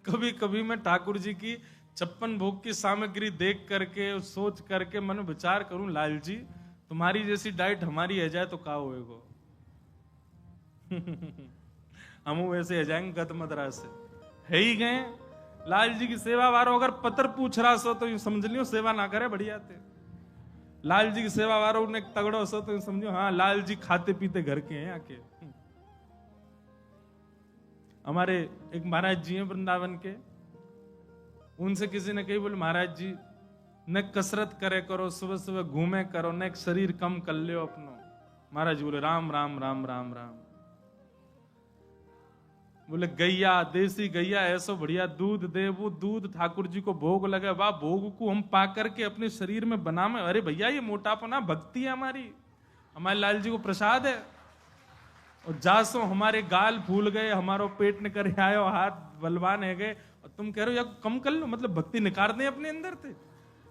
कभी कभी मैं ठाकुर जी की 56 भोग की सामग्री देख करके सोच करके मन में विचार करूं, लाल जी तुम्हारी जैसी डाइट हमारी है जाए तो क्या होएगा? हम वैसे आ जाएंगे गत मदरा से है ही गए। लाल जी की सेवा वारो अगर पत्र पूछ रहा सो तो यूं समझ लियो सेवा ना करे बढ़िया थे। लाल जी की सेवा वारो ने तगड़ो सो तो यूं समझो हाँ लाल जी खाते पीते घर के हैं आके। हमारे एक महाराज जी हैं वृंदावन के, उनसे किसी ने कही बोले महाराज जी न कसरत करे करो, सुबह सुबह घूमे करो, न एक शरीर कम कर लियो अपनो। महाराज जी बोले राम राम राम राम राम। बोले गैया, देसी गैया ऐसो बढ़िया दूध दे, वो दूध ठाकुर जी को भोग लगे, वाह भोग को हम पा करके अपने शरीर में बना में, अरे भैया ये मोटापना भक्ति है हमारे लाल जी को प्रसाद है। और जासो हमारे गाल फूल गए, हमारो पेट निकर आयो, हाथ बलवान है गए, और तुम कह रहे हो या कम कर लो, मतलब भक्ति निकाल दें अपने अंदर थे।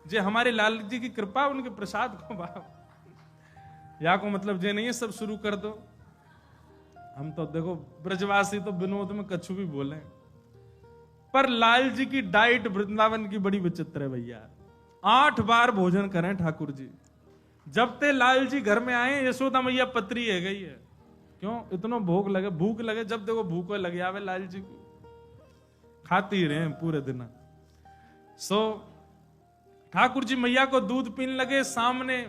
जे हमारे लाल जी की कृपा, उनके प्रसाद को बाप या को मतलब जे नहीं है सब शुरू कर दो। हम तो देखो ब्रजवासी तो विनोद में कछु भी बोले, पर लाल जी की डाइट वृंदावन की बड़ी विचित्र है भैया। 8 बार भोजन करें ठाकुर जी। जब ते लाल जी घर में आए यशोदा मैया पत्री है गई है, क्यों इतना भोग लगे, भूख लगे, जब देखो भूख लगे आवे लाल जी को, खाती रहे पूरे दिन। सो ठाकुर जी मैया को दूध पीने लगे, सामने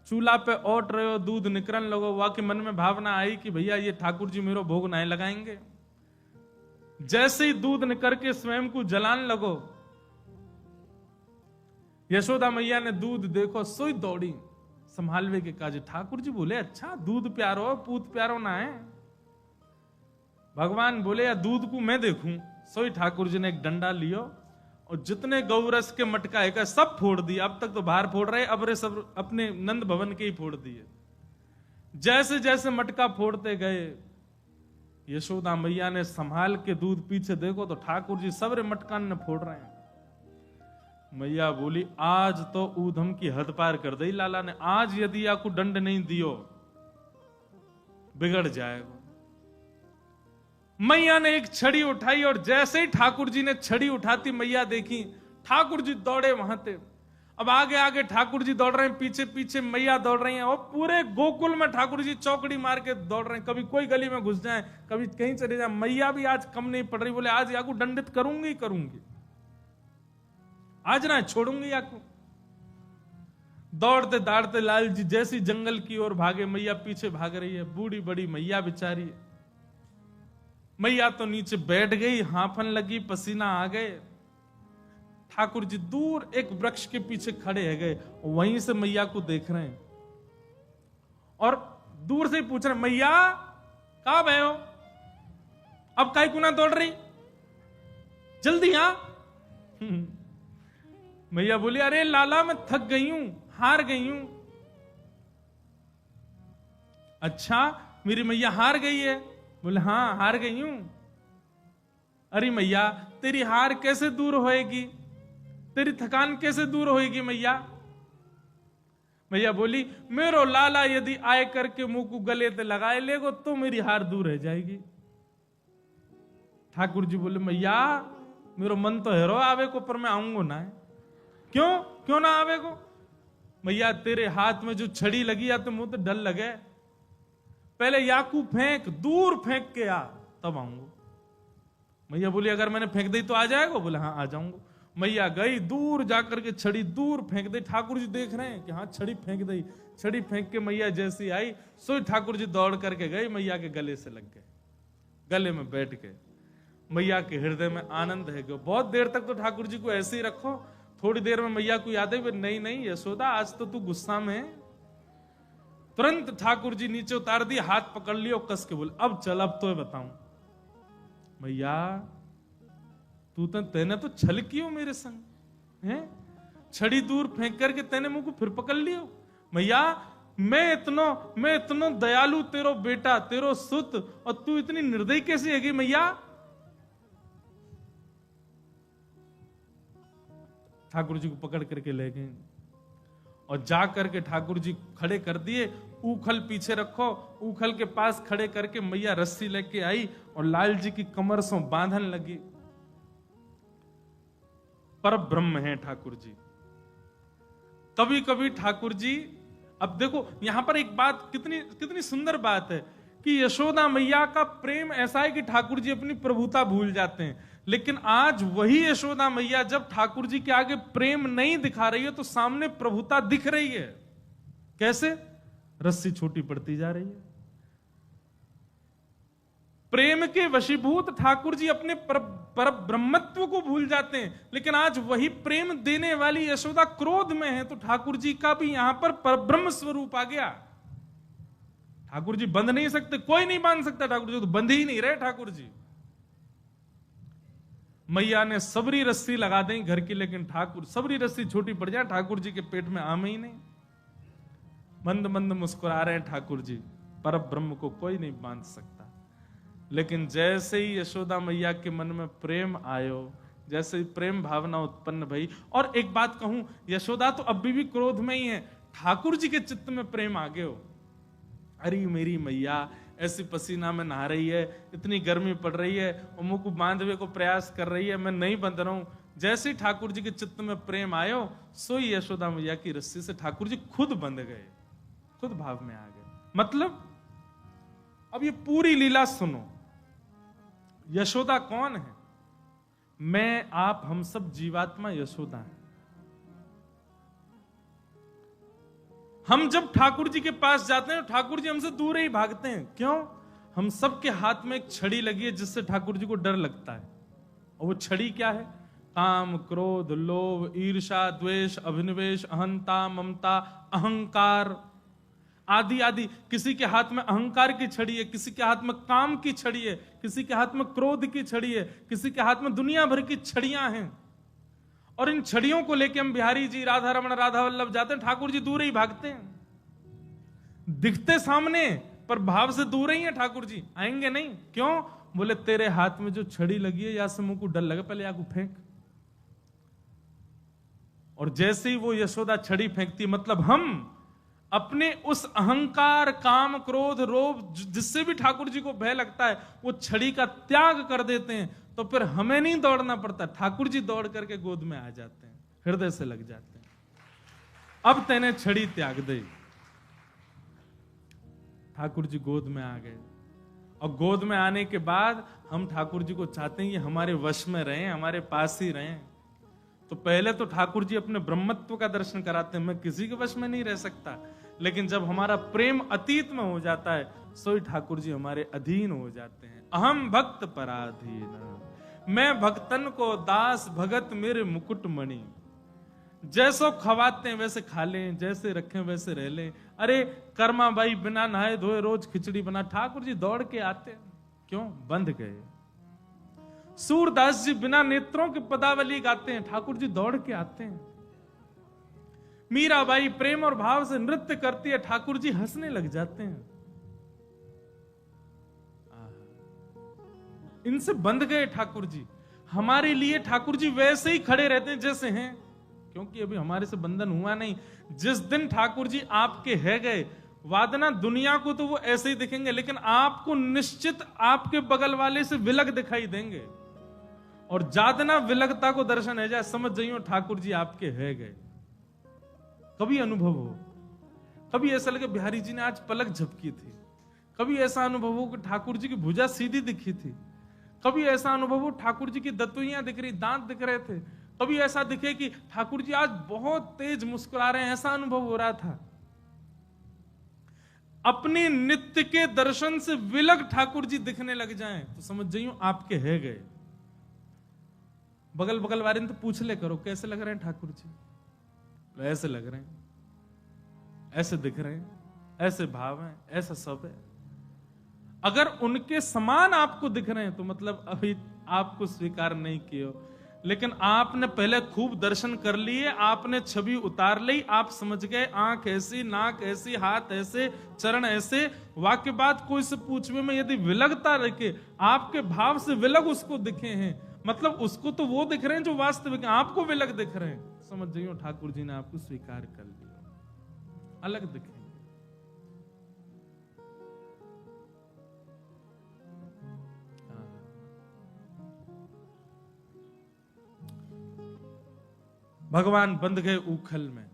चूल्हा पे ओट रहे हो, दूध निकरन लगो, वहां के मन में भावना आई कि भैया ये ठाकुर जी मेरो भोग नहीं लगाएंगे। जैसे ही दूध निकर के स्वयं को जलान लगो, यशोदा मैया ने दूध देखो सोई दौड़ी संभालवे के काज। ठाकुर जी बोले अच्छा दूध प्यारो पूत प्यारो ना है। भगवान बोले या दूध को मैं देखूं। सोई ठाकुर जी ने एक डंडा लियो और जितने गौरस के मटका है सब फोड़ दिए। अब तक तो बाहर फोड़ रहे, अब रे सब अपने नंद भवन के ही फोड़ दिए। जैसे जैसे मटका फोड़ते गए, यशोदा मैया ने संभाल के दूध पीछे देखो तो ठाकुर जी सब रे मटकान ने फोड़ रहे हैं। मैया बोली आज तो ऊधम की हद पार कर दी लाला ने, आज यदि आपको दंड नहीं दियो बिगड़ जाएगा। मैया ने एक छड़ी उठाई और जैसे ही ठाकुर जी ने छड़ी उठाती मैया देखी, ठाकुर जी दौड़े वहां थे। अब आगे आगे ठाकुर जी दौड़ रहे हैं, पीछे पीछे मैया दौड़ रही हैं, और पूरे गोकुल में ठाकुर जी चौकड़ी मार के दौड़ रहे हैं। कभी कोई गली में घुस जाए, कभी कहीं चले जाए, मैया भी आज कम नहीं पड़ रही। बोले आज याकू दंडित करूंगी करूंगी, आज ना छोड़ूंगी याकू। दौड़ते दौड़ते लाल जी जैसी जंगल की ओर भागे, मैया पीछे भाग रही है। बूढ़ी बड़ी मैया बेचारी, मैया तो नीचे बैठ गई, हांफन लगी, पसीना आ गए। ठाकुर जी दूर एक वृक्ष के पीछे खड़े है गए, वहीं से मैया को देख रहे हैं और दूर से ही पूछ रहे मैया कहां गए हो, अब काहे को ना दौड़ रही, जल्दी आ। मैया बोली अरे लाला मैं थक गई हूं, हार गई हूं। अच्छा मेरी मैया हार गई है? बोले हाँ हार गई हूं। अरे मैया तेरी हार कैसे दूर होएगी, तेरी थकान कैसे दूर होएगी मैया? मैया बोली मेरो लाला यदि आए करके मुंह को गले ते लगाए लेगो तो मेरी हार दूर रह जाएगी। ठाकुर जी बोले मैया मेरो मन तो हेरो आवे को, पर मैं आऊंगो ना है। क्यों क्यों ना आवे को? मैया तेरे हाथ में जो छड़ी लगी या तो मुंह तो डर लगे, पहले याकू फेंक, दूर फेंक के आ तब आऊंगा। मैया बोली अगर मैंने फेंक दी तो आ जाएगा? बोले हाँ आ जाऊंगा। मैया गई दूर जाकर के छड़ी दूर फेंक दी। ठाकुर जी देख रहे हैं कि हाँ छड़ी फेंक दी। छड़ी फेंक के मैया जैसी आई सो ठाकुर जी दौड़ करके गई, मैया के गले से लग गए, गले में बैठ गए। मैया के हृदय में आनंद है। बहुत देर तक तो ठाकुर जी को ऐसे ही रखो, थोड़ी देर में मैया को याद है नहीं नहीं यशोदा आज तो तू गुस्सा में। तुरंत ठाकुर जी नीचे उतार दी, हाथ पकड़ लियो, कस के बोले अब चल, अब तो बताऊं। मैया तू तो तेने तो छल कियो मेरे संग है, छड़ी दूर फेंक करके तेने मुंह को फिर पकड़ लियो। मैया मैं इतनो दयालु तेरो बेटा, तेरो सुत, और तू इतनी निर्दयी कैसी हैगी मैया? ठाकुर जी को पकड़ करके ले गए और जा करके ठाकुर जी खड़े कर दिए ऊखल पीछे रखो, ऊखल के पास खड़े करके मैया रस्सी लेके आई और लाल जी की कमर से बांधन लगी। पर ब्रह्म है ठाकुर जी। कभी कभी ठाकुर जी, अब देखो यहां पर एक बात, कितनी कितनी सुंदर बात है कि यशोदा मैया का प्रेम ऐसा है कि ठाकुर जी अपनी प्रभुता भूल जाते हैं। लेकिन आज वही यशोदा मैया जब ठाकुर जी के आगे प्रेम नहीं दिखा रही है तो सामने प्रभुता दिख रही है। कैसे? रस्सी छोटी पड़ती जा रही है। प्रेम के वशीभूत ठाकुर जी अपने पर ब्रह्मत्व को भूल जाते हैं। लेकिन आज वही प्रेम देने वाली यशोदा क्रोध में है तो ठाकुर जी का भी यहां पर परब्रह्म स्वरूप आ गया। ठाकुर जी बंध नहीं सकते, कोई नहीं बांध सकता ठाकुर जी, तो बंध ही नहीं रहे ठाकुर जी। मैया ने सबरी रस्सी लगा दी घर की, लेकिन ठाकुर, सबरी रस्सी छोटी पड़ जाए ठाकुर जी के पेट में आम ही नहीं। मंद मंद मुस्कुरा रहे हैं ठाकुर जी, पर ब्रह्म को कोई नहीं बांध सकता। लेकिन जैसे ही यशोदा मैया के मन में प्रेम आयो, जैसे ही प्रेम भावना उत्पन्न भई, और एक बात कहूं, यशोदा तो अभी भी क्रोध में ही है, ठाकुर जी के चित्त में प्रेम आ गयो। अरे मेरी मैया ऐसी पसीना में नहा रही है, इतनी गर्मी पड़ रही है, और मुंह को बांधवे को प्रयास कर रही है, मैं नहीं बंध रहा हूं। जैसे ही ठाकुर जी के चित्त में प्रेम आयो, सोई यशोदा मैया की रस्सी से ठाकुर जी खुद बंध गए, खुद भाव में आ गए। मतलब अब ये पूरी लीला सुनो। यशोदा कौन है? मैं, आप, हम सब जीवात्मा यशोदा है। हम जब ठाकुर जी के पास जाते हैं ठाकुर जी हमसे दूर ही भागते हैं। क्यों? हम सबके हाथ में एक छड़ी लगी है जिससे ठाकुर जी को डर लगता है। और वो छड़ी क्या है? काम, क्रोध, लोभ, ईर्ष्या, द्वेष, अभिनिवेश, अहंता, ममता, अहंकार आदि आदि। किसी के हाथ में अहंकार की छड़ी है, किसी के हाथ में काम की छड़ी है, किसी के हाथ में क्रोध की छड़ी है, किसी के हाथ में दुनिया भर की छड़ियां हैं। और इन छड़ियों को लेके हम बिहारी जी, राधा रमण, राधा वल्लभ जाते हैं, ठाकुर जी दूर ही भागते हैं। दिखते सामने पर भाव से दूर ही है ठाकुर जी, आएंगे नहीं। क्यों? बोले तेरे हाथ में जो छड़ी लगी है, या से मुंह को डर लगे, पहले या को फेंक। और जैसे ही वो यशोदा छड़ी फेंकती, मतलब हम अपने उस अहंकार, काम, क्रोध, लोभ जिससे भी ठाकुर जी को भय लगता है, वो छड़ी का त्याग कर देते हैं। तो फिर हमें नहीं दौड़ना पड़ता, ठाकुर जी दौड़ करके गोद में आ जाते हैं, हृदय से लग जाते हैं। अब तेने छड़ी त्याग दे। ठाकुर जी गोद में आ गए, और गोद में आने के बाद हम ठाकुर जी को चाहते हैं कि हमारे वश में रहें, हमारे पास ही रहें। तो पहले तो ठाकुर जी अपने ब्रह्मत्व का दर्शन कराते हैं, मैं किसी के वश में नहीं रह सकता। लेकिन जब हमारा प्रेम अतीत में हो जाता है, सोई ठाकुर जी हमारे अधीन हो जाते हैं। अहम भक्त पराधीन, मैं भक्तन को दास भगत मेरे मुकुट मणि। जैसो खवाते हैं वैसे खा लें, जैसे रखें वैसे रह लें। अरे कर्मा भाई बिना नहाए धोए रोज खिचड़ी बना, ठाकुर जी दौड़ के आते हैं। क्यों? बंध गए। सूरदास जी बिना नेत्रों की पदावली गाते हैं, ठाकुर जी दौड़ के आते हैं। मीराबाई प्रेम और भाव से नृत्य करती है, ठाकुर जी हंसने लग जाते हैं। इनसे बंध गए ठाकुर जी। हमारे लिए ठाकुर जी वैसे ही खड़े रहते हैं जैसे हैं, क्योंकि अभी हमारे से बंधन हुआ नहीं। जिस दिन ठाकुर जी आपके है गए, वादना दुनिया को तो वो ऐसे ही दिखेंगे, लेकिन आपको निश्चित आपके बगल वाले से विलग दिखाई देंगे। और जादना विलगता को दर्शन है जाए, समझ जाइयो ठाकुर जी आपके है गए। कभी अनुभव हो, कभी ऐसा लगे बिहारी जी ने आज पलक झपकी थी, कभी ऐसा अनुभव हो कि ठाकुर जी की भुजा सीधी दिखी थी, कभी ऐसा अनुभव हो ठाकुर जी की दतुइयां दिख रही, दांत दिख रहे थे, कभी ऐसा दिखे कि ठाकुर जी आज बहुत तेज मुस्कुरा रहे हैं, ऐसा अनुभव हो रहा था। अपने नित्य के दर्शन से विलग ठाकुर जी दिखने लग जाएं तो समझ जाइयो आपके है गए। बगल बगल वाले ने तो पूछ ले करो कैसे लग रहे हैं ठाकुर जी, ऐसे लग रहे हैं, ऐसे दिख रहे हैं, ऐसे भाव हैं, ऐसा सब है। अगर उनके समान आपको दिख रहे हैं तो मतलब अभी आपको स्वीकार नहीं किया। लेकिन आपने पहले खूब दर्शन कर लिए, आपने छवि उतार ली, आप समझ गए आंख ऐसी, नाक ऐसी, हाथ ऐसे, चरण ऐसे। वाक्य बात कोई से पूछवे में यदि विलगता रखे, आपके भाव से विलग उसको दिखे हैं, मतलब उसको तो वो दिख रहे हैं जो वास्तविक, आपको विलग दिख रहे हैं, समझ जाइयो ठाकुर जी ने आपको स्वीकार कर लिया, अलग दिखेंगे। भगवान बंध गए उखल में।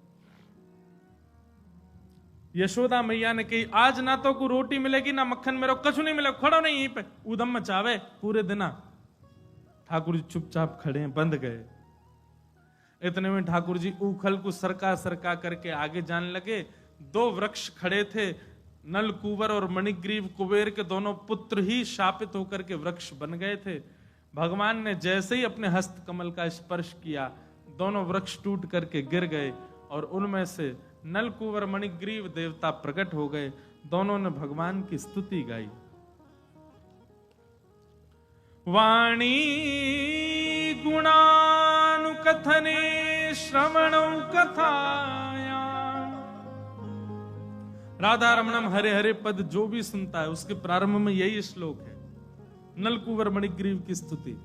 यशोदा मैया ने कही आज ना तो को रोटी मिलेगी ना मक्खन मेरे कछु नहीं मिलेगा, खड़ो नहीं यहीं पे, उदम मचावे पूरे दिना। ठाकुर जी चुपचाप खड़े हैं, बंध गए। इतने में ठाकुर जी उखल को सरका सरका करके आगे जाने लगे। दो वृक्ष खड़े थे, नलकूबर और मणिग्रीव कुबेर के दोनों पुत्र ही शापित होकर के वृक्ष बन गए थे। भगवान ने जैसे ही अपने हस्त कमल का स्पर्श किया, दोनों वृक्ष टूट करके गिर गए और उनमें से नलकूबर मणिग्रीव देवता प्रकट हो गए। दोनों ने भगवान की स्तुति गाई। वाणी गुणानुकथने श्रवणौ कथाया। राधा रमणम हरे हरे पद जो भी सुनता है उसके प्रारंभ में यही श्लोक है, नलकूबर मणिग्रीव की स्तुति।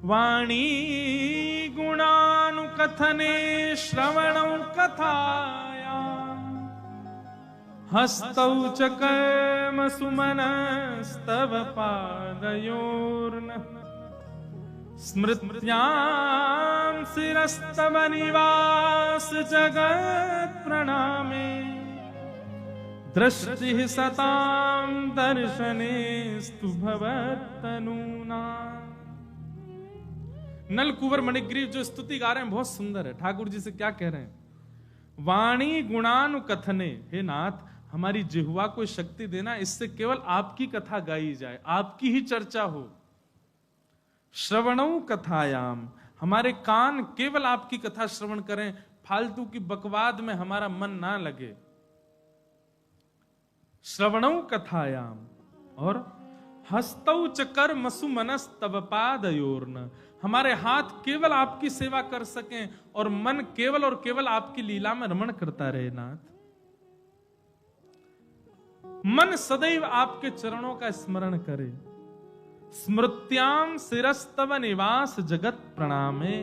वाणी गुणानुकथने श्रवणौ कथाया, हस्तौ च कर्म सुमनस्तव पादयोर्न, स्मृत्यां शिरस्तव निवास जगत् प्रणामे, दृष्टि सतां दर्शनेस्तु भवत्तनूना। नलकूबर मणिग्रीव जो स्तुति गा रहे हैं बहुत सुंदर है। ठाकुर जी से क्या कह रहे हैं? वाणी गुणानुकथने, हे नाथ हमारी जिह्वा को शक्ति देना, इससे केवल आपकी कथा गाई जाए, आपकी ही चर्चा हो। श्रवणौ कथायाम, हमारे कान केवल आपकी कथा श्रवण करें, फालतू की बकवाद में हमारा मन ना लगे। श्रवणौ कथायाम, और हस्तौ च कर्म सुमनस्तव पादयोर्न, हमारे हाथ केवल आपकी सेवा कर सकें और मन केवल और केवल आपकी लीला में रमण करता रहे। नाथ मन सदैव आपके चरणों का स्मरण करे। स्मृत्याम शिरस्तव निवास जगत प्रणामे,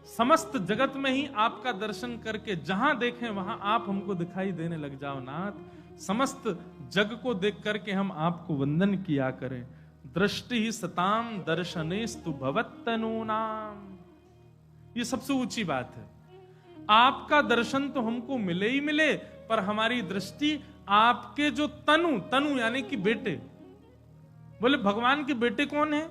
समस्त जगत में ही आपका दर्शन करके जहां देखें वहां आप हमको दिखाई देने लग जाओ। नाथ समस्त जग को देख करके हम आपको वंदन किया करें। दृष्टि ही सताम दर्शनेस्तु भवत्तनूनाम, ये सबसे ऊंची बात है। आपका दर्शन तो हमको मिले ही मिले, पर हमारी दृष्टि आपके जो तनु यानी कि बेटे। बोले भगवान के बेटे कौन है?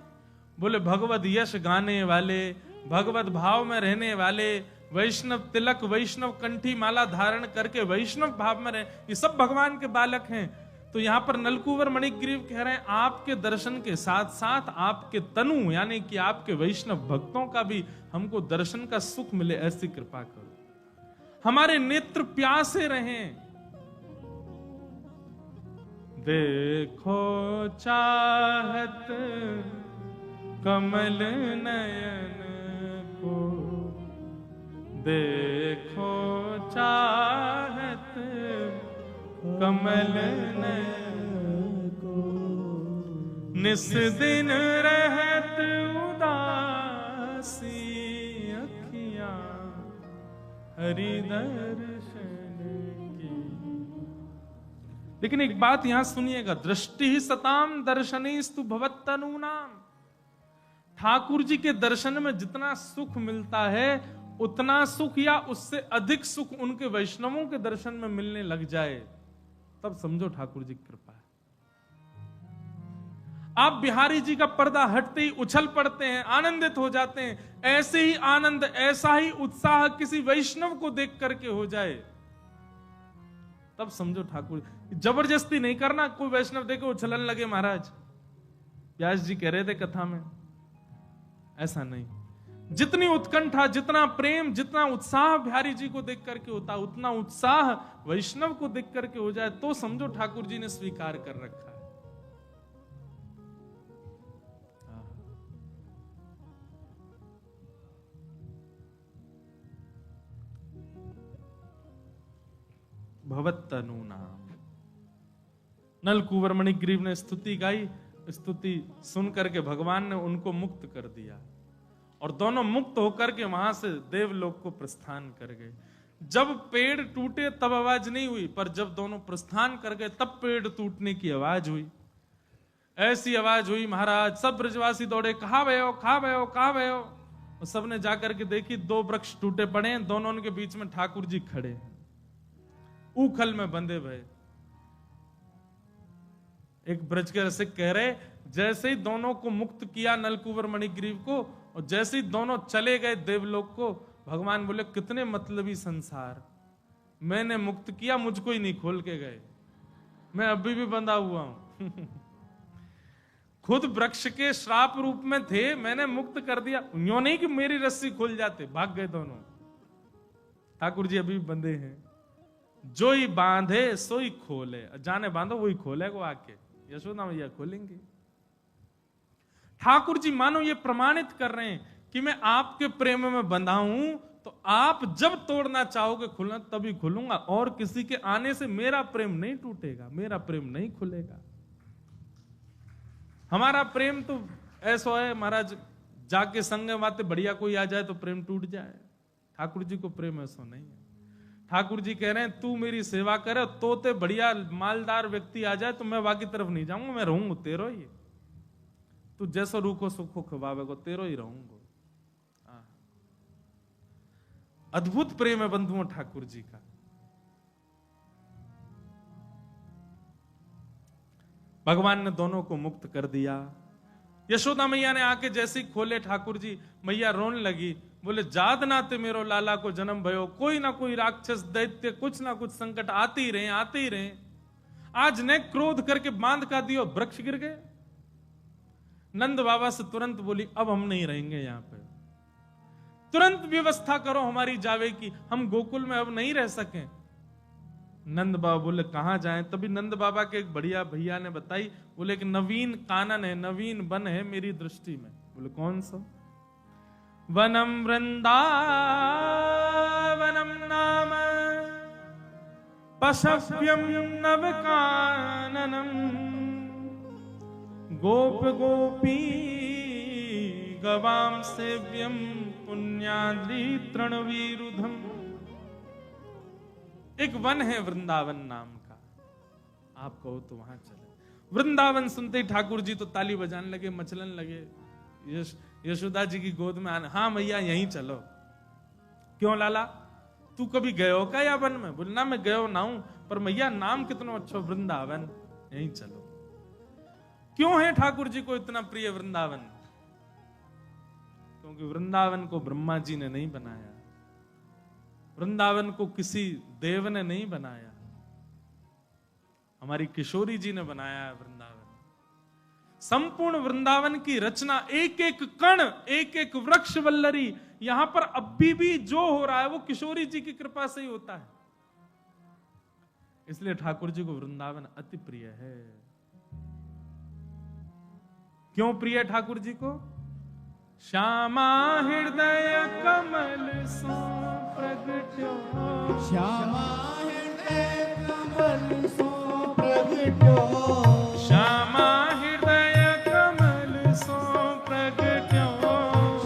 बोले भगवत यश गाने वाले, भगवत भाव में रहने वाले, वैष्णव तिलक वैष्णव कंठी माला धारण करके वैष्णव भाव में रहे, ये सब भगवान के बालक हैं। तो यहां पर नलकूबर मणिग्रीव कह रहे हैं आपके दर्शन के साथ साथ आपके तनु यानी कि आपके वैष्णव भक्तों का भी हमको दर्शन का सुख मिले, ऐसी कृपा करो। हमारे नेत्र प्यासे रहें। देखो चाहत कमल नयन को, देखो चाहत कमल नयन को, निस दिन रहत उदासी अखियां हरि दर्शन की। लेकिन एक बात यहां सुनिएगा, दृष्टि ही सताम दर्शनेस्तु भवत्तनूनाम। ठाकुर जी के दर्शन में जितना सुख मिलता है उतना सुख या उससे अधिक सुख उनके वैष्णवों के दर्शन में मिलने लग जाए, तब समझो ठाकुर जी की कृपा है। आप बिहारी जी का पर्दा हटते ही उछल पड़ते हैं, आनंदित हो जाते हैं। ऐसे ही आनंद, ऐसा ही उत्साह किसी वैष्णव को देख करके हो जाए, तब समझो ठाकुर। जबरदस्ती नहीं करना, कोई वैष्णव देखे उछलन लगे महाराज, व्यास जी कह रहे थे कथा में, ऐसा नहीं। जितनी उत्कंठा, जितना प्रेम, जितना उत्साह बिहारी जी को देख करके होता, उतना उत्साह वैष्णव को देख करके हो जाए, तो समझो ठाकुर जी ने स्वीकार कर रखा है। भवत्तनूनाम। नलकूबर मणिग्रीव ने स्तुति गाई, स्तुति सुन करके भगवान ने उनको मुक्त कर दिया और दोनों मुक्त होकर के वहां से देवलोक को प्रस्थान कर गए। जब पेड़ टूटे तब आवाज नहीं हुई, पर जब दोनों प्रस्थान कर गए तब पेड़ टूटने की आवाज हुई। ऐसी आवाज हुई महाराज, सब ब्रजवासी दौड़े, कहां भयो, कहां भयो, कहां भयो। और सबने जाकर के देखी, 2 वृक्ष टूटे पड़े हैं, दोनों के बीच में ठाकुर जी खड़े हैं, ऊखल में बंधे भय। एक ब्रज के रसिक कह रहे, जैसे ही दोनों को मुक्त किया नलकुबर मणिग्रीव को, और जैसे ही दोनों चले गए देवलोक को, भगवान बोले कितने मतलबी संसार, मैंने मुक्त किया, मुझको ही नहीं खोल के गए, मैं अभी भी बंधा हुआ हूं। खुद वृक्ष के श्राप रूप में थे, मैंने मुक्त कर दिया, यूं नहीं कि मेरी रस्सी खुल जाते, भाग गए दोनों। ठाकुर जी अभी भी बंधे हैं। जो ही बांधे सो ही खोले, जाने बांधो वही खोले को आके, यशोदा मैया खोलेंगे। ठाकुर जी मानो ये प्रमाणित कर रहे हैं कि मैं आपके प्रेम में बंधा हूं, तो आप जब तोड़ना चाहोगे खुलना तभी खुलूंगा, और किसी के आने से मेरा प्रेम नहीं टूटेगा, मेरा प्रेम नहीं खुलेगा। हमारा प्रेम तो ऐसा है महाराज, जाके संग बातें बढ़िया कोई आ जाए तो प्रेम टूट जाए। ठाकुर जी को प्रेम ऐसा नहीं है। ठाकुर जी कह रहे हैं तू मेरी सेवा करे, तोते बढ़िया मालदार व्यक्ति आ जाए तो मैं बाकी तरफ नहीं जाऊंगा, मैं रहूंगा तेरो ही। तू जैसा रूखो सुखो खवावे को तेरो ही रहूंगा। अद्भुत प्रेम है बंधुओं ठाकुर जी का। भगवान ने दोनों को मुक्त कर दिया। यशोदा मैया ने आके जैसे ही खोले ठाकुर जी, मैया रोने लगी, बोले जाद नाते मेरो लाला को जन्म भयो, कोई ना कोई राक्षस दैत्य कुछ ना कुछ संकट आते ही रहे। आज ने क्रोध करके बांध का दियो, वृक्ष गिर गए। नंद बाबा से तुरंत बोली अब हम नहीं रहेंगे यहां पे, तुरंत व्यवस्था करो हमारी जावे की, हम गोकुल में अब नहीं रह सके। नंद बाबा बोले कहां जाएं? तभी नंद बाबा के एक बढ़िया भैया ने बताई, बोले एक नवीन कानन है, नवीन वन है मेरी दृष्टि में। बोले कौन सा? वनम वृंदावनम नाम पशव्यम नव काननम गोप गोपी गवाम सेव्यम पुण्याद्रि तृणवीरुधम। एक वन है वृंदावन नाम का, आप कहो तो वहां चले। वृंदावन सुनते ही ठाकुर जी तो ताली बजाने लगे, मचलन लगे। यशोदा जी की गोद में आने, हाँ मैया यहीं चलो। क्यों लाला, तू कभी गयो का या वन में? बोलना मैं गयो ना हूं, पर मैया नाम कितना अच्छा वृंदावन, यहीं चलो। क्यों है ठाकुर जी को इतना प्रिय वृंदावन? क्योंकि वृंदावन को ब्रह्मा जी ने नहीं बनाया, वृंदावन को किसी देव ने नहीं बनाया, हमारी किशोरी जी ने बनाया है वृंदावन। संपूर्ण वृंदावन की रचना, एक एक कण, एक एक वृक्ष वल्लरी, यहां पर अभी भी जो हो रहा है वो किशोरी जी की कृपा से ही होता है। इसलिए ठाकुर जी को वृंदावन अति प्रिय है। क्यों प्रिय ठाकुर जी को? श्यामा हृदय कमल सो प्रगट्यो, श्यामा हृदय कमल सो प्रगट्यो, श्यामा हृदय कमल सो प्रगट्यो,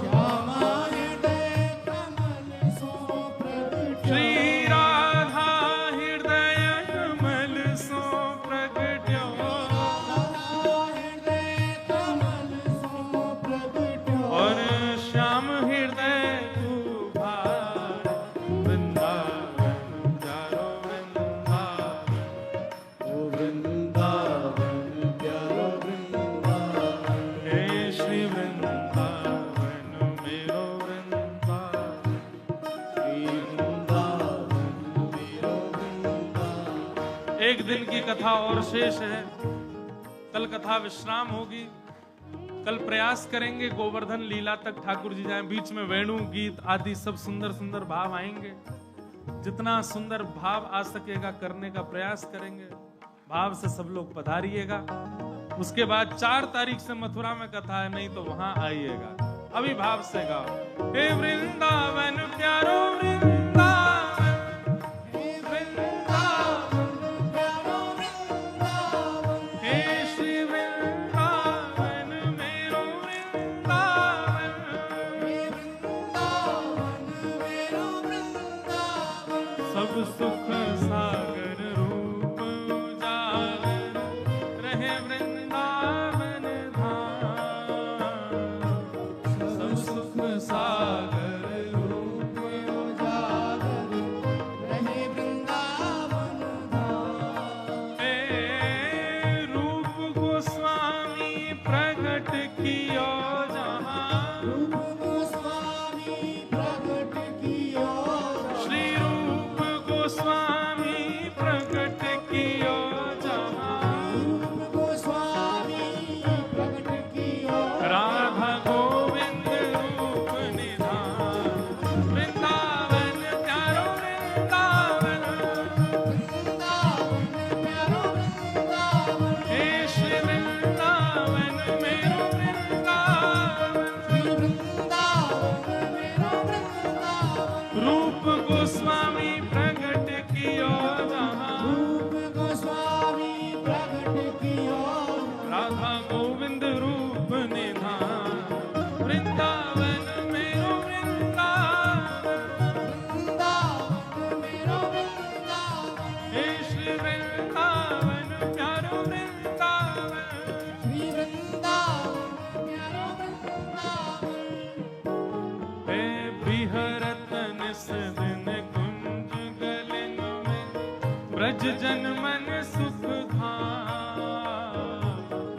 श्यामा हृदय कमल सो प्रगट्यो, श्री राधा हृदय कमल सो प्रगट्यो, हृदय कमल सो प्रगट्यो, और श्याम हृदय तू भार वृंदावन प्यारो वृंदावन, ओ वृंदावन प्यारो वृंदावन, हे श्री वृंदावन मेरो वृंदावन, श्री वृंदावन मेरो वृंदावन। एक दिन की कथा और शेष है, कल कथा विश्राम होगी। कल प्रयास करेंगे गोवर्धन लीला तक ठाकुर जी जाएं, बीच में वेणु गीत आदि सब सुंदर सुंदर भाव आएंगे। जितना सुंदर भाव आ सकेगा करने का प्रयास करेंगे, भाव से सब लोग पधारिएगा। उसके बाद 4 तारीख से मथुरा में कथा है, नहीं तो वहां आइएगा। अभी भाव से गाओ, हे वृंदावन प्यारो वृंदावन, हे वृंदावन प्यारो वृंदावन, हे श्री वृंदावन मेरो वृंदावन, हे वृंदावन मेरो वृंदावन, सब सुख सागर रूप उजागर रहे वृंदावन धाम, सब सुख सागर प्रकट कियो जहाँ रूप गोस्वामी प्रकट कियो श्री रूप गोस्वामी प्रकट कियो जहाँ रूप गोस्वामी प्रकट कियो राधा गोविंद रूप निधान वृंदावन प्यारो वृंदावन वृंदावन प्यारो वृंदावन हे श्री वृंदावन मेरो वृंदावन श्री वृंदावन मेरो वृंदावन रूप गोस्वामी प्रकट कियो जहाँ रूप गोस्वामी प्रकट कियो राधा गोविंद रूप निधान वृंदावन मेरो वृंदावन वृंदावन मेरो वृंदावन हे श्री वृंदावन प्यारो वृंदावन श्री वृंदावन प्यारो वृंदावन हे बिहरत निस दिन कुंज गलन में ब्रज जन मन सुख धाम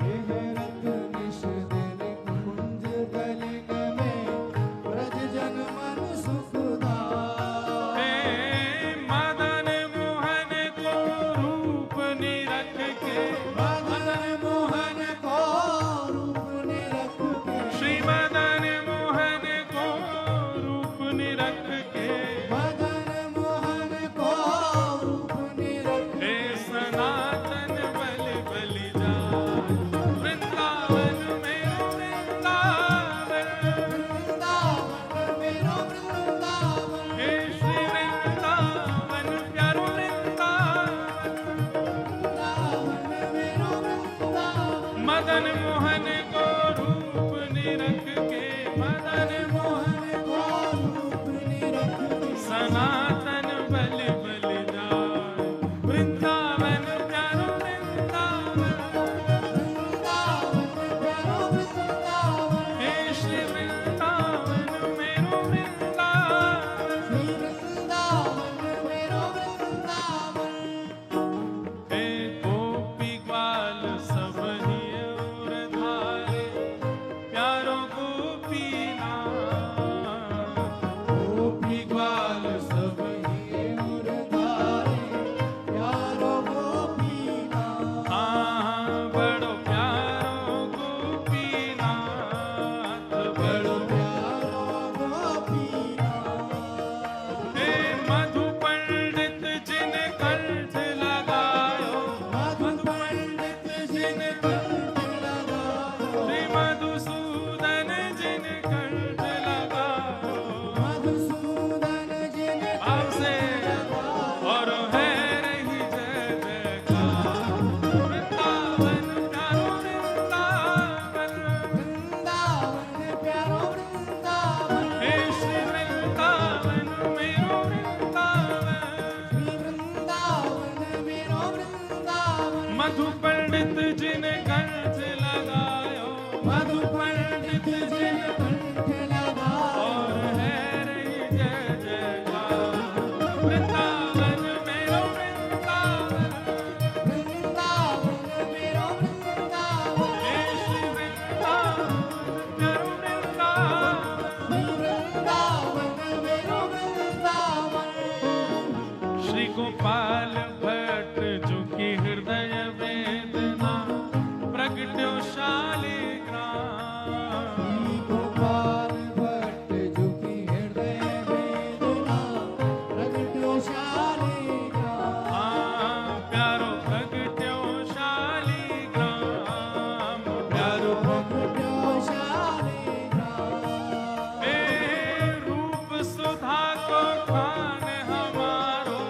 विहरत निश दिन कुंज गलिन में ब्रज जन मन सुखदाय हे मदन मोहन को रूप निरख के मदन मोहन को रूप निरख के श्री मदन मोहन को रूप निरख के मदन मोहन को रूप निरख हे सनातन बल बलि जान वृंदावन मेरो वृंदावन वृंदावन मेरो वृंदावन हे श्री वृंदावन प्यारो वृंदावन वृंदावन मेरो वृंदावन मदन मोहन को रूप निरख के मदन मोहन मोहन को रूप निरख के सनातन बल बलि जान वृंदावन प्यारो वृंदावन वृंदावन प्यारो वृंदावन हे श्री वृंदावन मेरो वृंदावन श्री वृंदावन मेरो वृंदावन हे गोपी ग्वाल सब ही और धारे प्यारो गोपी नाथ गोपी ग्वाल सब ही और धारे प्यारो गोपी नाथ हाँ बड़ो प्यारो गोपी नाथ बड़ो बड़ो प्यारो गोपी नाथ हे मधु पंडित जिन कंठ लगायो मधु पंडित जिन कंठ लगायो श्री मधुसूदन जिन कंठ लगायो मधुसूदन जिन आपसे और है रही जय जयकार वृंदावन प्यारो वृंदावन वृंदावन प्यारो वृंदावन हे श्री वृंदावन मेरो वृंदावन श्री वृंदावन मेरो वृंदावन मधु पंडित जिन कंठ लगायो मधु पंडित जिन कंठ लगायो और है रही जय जयकार वृंदावन मेरो वृंदावन वृंदावन मेरो वृंदावन हे श्री वृंदावन प्यारो वृंदावन श्री वृंदावन मेरो वृंदावन श्री गोपाल भट्ट जो की हृदय वेदना प्रगट्यो शालिग्राम श्री गोपाल भट्ट जो की हृदय वेदना प्रगट्यो शालिग्राम प्यारो प्रगट्यो शालिग्राम प्यारो प्रगट्यो शालिग्राम हे रूप सुधा को खान हमारो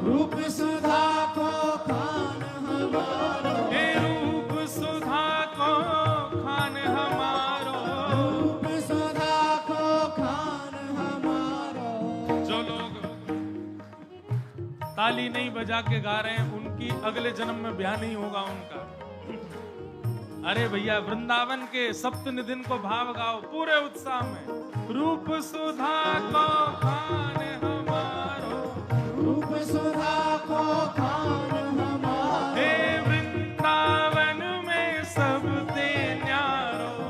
रूप सुधा को खान हमारो हे रूप सुधा को खान हमारो रूप सुधा को खान हमारो जो लोग ताली नहीं बजा के गा रहे हैं उनकी अगले जन्म में ब्याह नहीं होगा उनका। अरे भैया वृंदावन के सप्तनिधिन को भाव गाओ पूरे उत्साह में। रूप सुधा को खान हमारो रूप सुधा को खान हमारो हे वृंदावन में सब ते न्यारो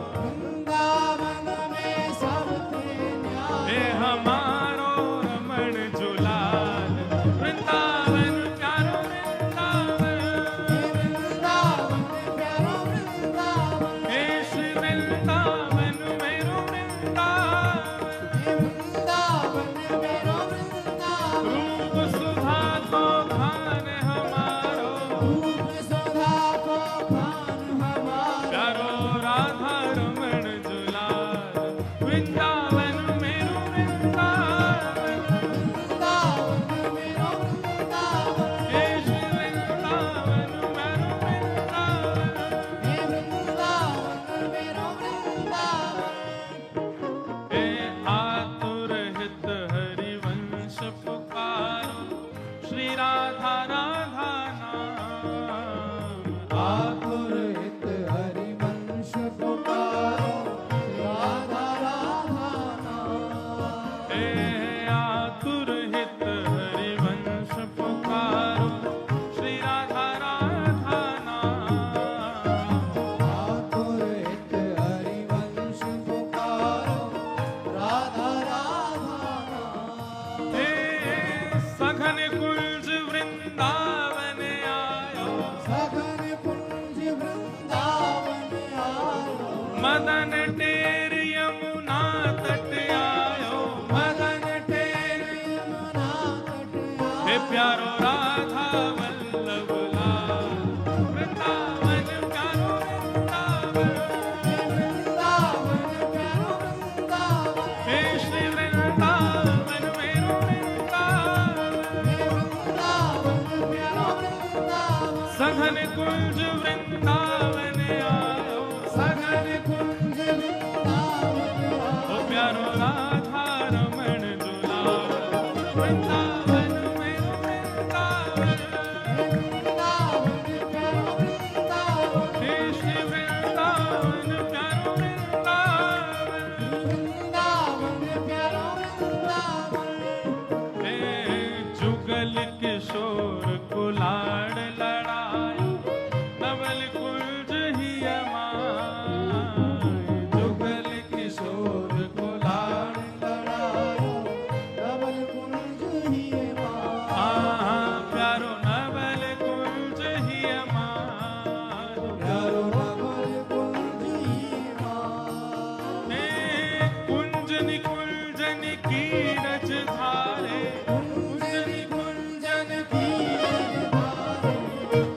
मदन टेर यमुना तट आयो, मदन टेर यमुना तट आयो। हे प्यारो राधा वल्लभ लाल, वृंदावन प्यारो वृंदावन, वृंदावन प्यारो वृंदावन, हे श्री वृंदावन मेरो वृंदावन, वृंदावन प्यारो वृंदावन, सघन कुंज वृंदावन आयो, सघन कुंज वृंदावन ओ प्यारो राधा रमण दुलार, वृंदावन मेरो वृंदावन, वृंदावन प्यारो वृंदावन, हे श्री वृंदावन प्यारो वृंदावन, वृंदावन प्यारो वृंदावन, हे जुगल किशोर कुलाड़ लड़ायो, नवल कुंज ही अमाय, जुगल किशोर कुलाड़ लड़ायो नवल कुंज ही मां। प्यारो नवल कुंज ही अमाय, प्यारो नवल कुंज ही मां। हे कुंज निकुंजन की रच धारे, कुंजन कुंजन की रजधारे,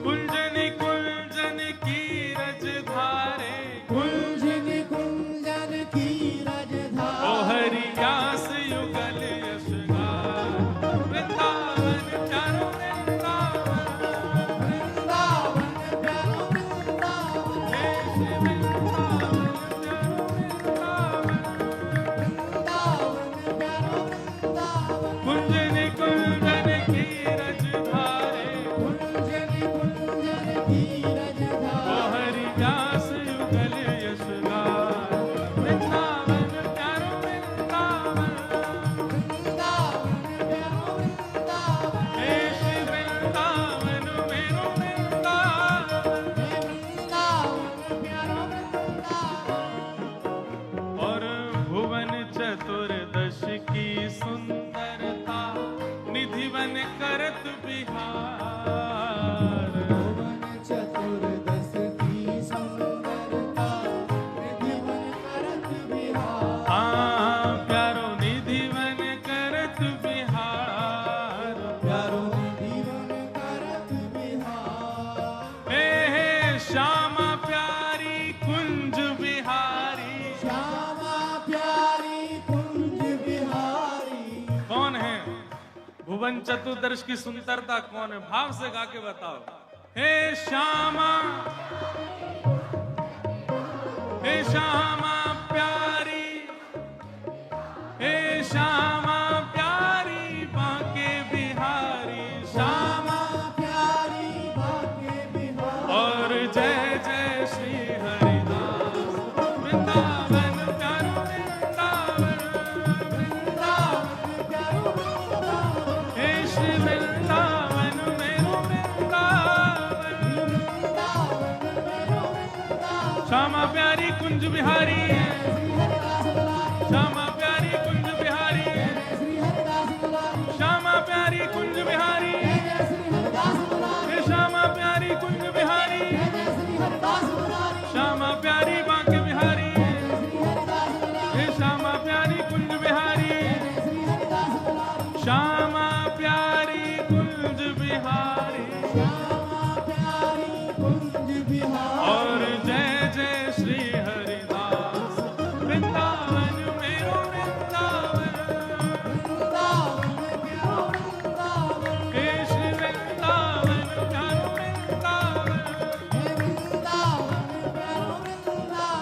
कुंजन कुंजन की रच धारे, कुंजन कुंजन की ओ रजधारे। हरियास युगल यश गाय, वृंदावन प्यारो वृंदावन, वृंदावन प्यारो वृंदावन, हे श्री वृंदावन प्यारो वृंदावन, वृंदावन प्यारो वृंदावन, कुंजन कुंजन की रच धारे, कुंजन कुंजन की ओ रजधारे। हरियास युगल यश गाय, वृंदावन प्यारो वृंदावन, वृंदावन प्यारो वृंदावन, हे श्री वृंदावन मेरो वृंदावन, वृंदावन प्यारो वृंदावन। और भुवन चतुर्दश की सुंदरता, निधि बन करत बिहार, भुवन चतुर्दश की सुंदरता, निधि बन करत बिहार। प्यारो निधि बन करत बिहार, प्यारो निधि बन करत बिहार। हे श्यामा प्यारी कुंज बिहारी, श्यामा प्यारी कुंज बिहारी। कौन है भुवन चतुर्दश की सुंदरता? कौन है? भाव से गा के बताओ। हे श्यामा, हे श्यामा प्यारी, हे श्यामा प्यारी बांके बिहारी, श्यामा श्यामा प्यारी बाके बिहारी। और जय जय श्री हरिदास, वृंदावन प्यारो वृंदावन, वृंदावन प्यारो वृंदावन, हे श्री वृंदावन मेरो वृंदावन, वृंदावन मेरो वृंदावन। श्यामा प्यारी कुंज बिहारी, श्री हरिदास दुलारी, श्यामा प्यारी कुंज बिहारी, श्री हरिदास दुलारी, श्यामा प्यारी कुंज बिहारी, श्री हरिदास दुलारी, हे श्यामा प्यारी कुंज बिहारी, श्री हरिदास दुलारी, श्यामा प्यारी बांके बिहारी, श्री हरिदास दुलारी, हे श्यामा प्यारी कुंज बिहारी, श्री हरिदास दुलारी। श्यामा प्यारी कुंज बिहारी, श्यामा प्यारी कुंज बिहारी। और जय जय श्री हरिदास, वृंदावन मेरो वृंदावन, वृंदावन प्यारो वृंदावन, हे श्री वृंदावन प्यारो वृंदावन, हे वृंदावन प्यारो वृंदावन।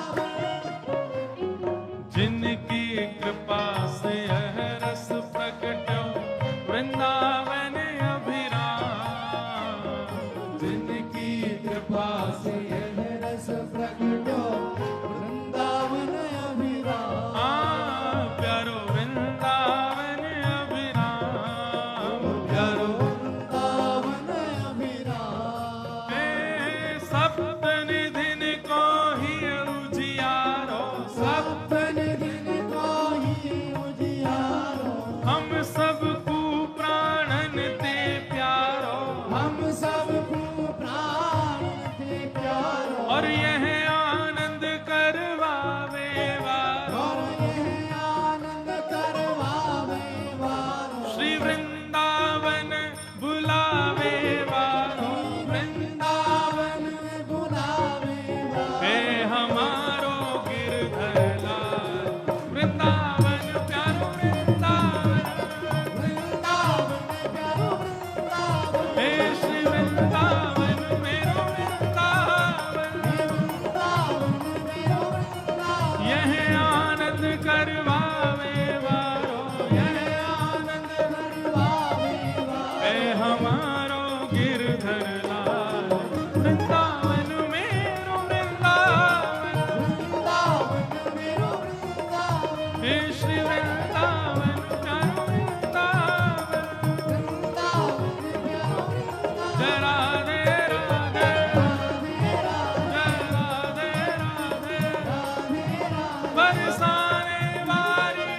बरसाने वाली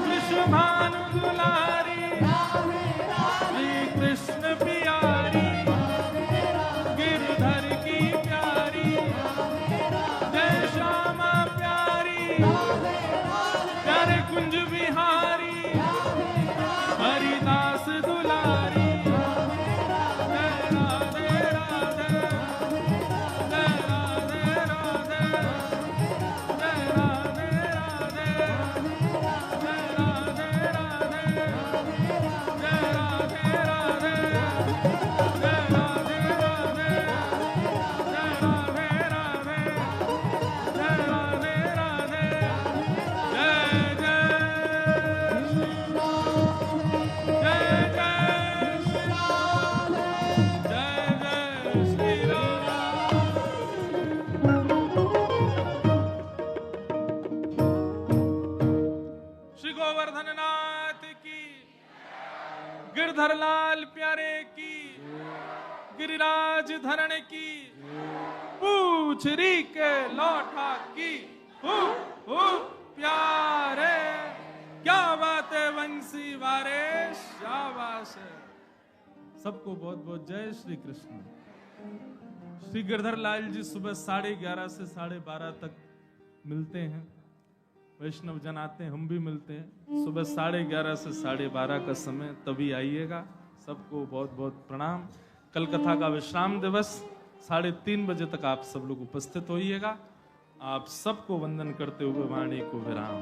कृष्ण भानु दुलारी श्री कृष्ण प्यारी गिरधर की प्यारी जय श्यामा प्यारी प्यारे कुंज बिहारी हरिदास दुलारी जय राधे राधे जय राधे राधे जय राधे राधे जय राधे राधे जय राधे राधे जय राधे राधे जय राधे राधे जय राधे राधे जय जय जय जय श्री राम श्री गोवर्धन नाथ की गिरधर लाल प्यारे की गिरिराज धरण की पूछ री के लौटा की हु प्यारे क्या बात है वंशी वारे शाबाश है। सबको बहुत बहुत जय श्री कृष्ण। श्री गिरधर लाल जी सुबह 11:30 से 12:30 तक मिलते हैं। वैष्णव जन आते हैं, हम भी मिलते हैं सुबह 11:30 से 12:30 का समय, तभी आइएगा। सबको बहुत बहुत प्रणाम। कल कथा का विश्राम दिवस 3:30 बजे तक आप सब लोग उपस्थित होइएगा। आप सबको वंदन करते हुए वाणी को विराम।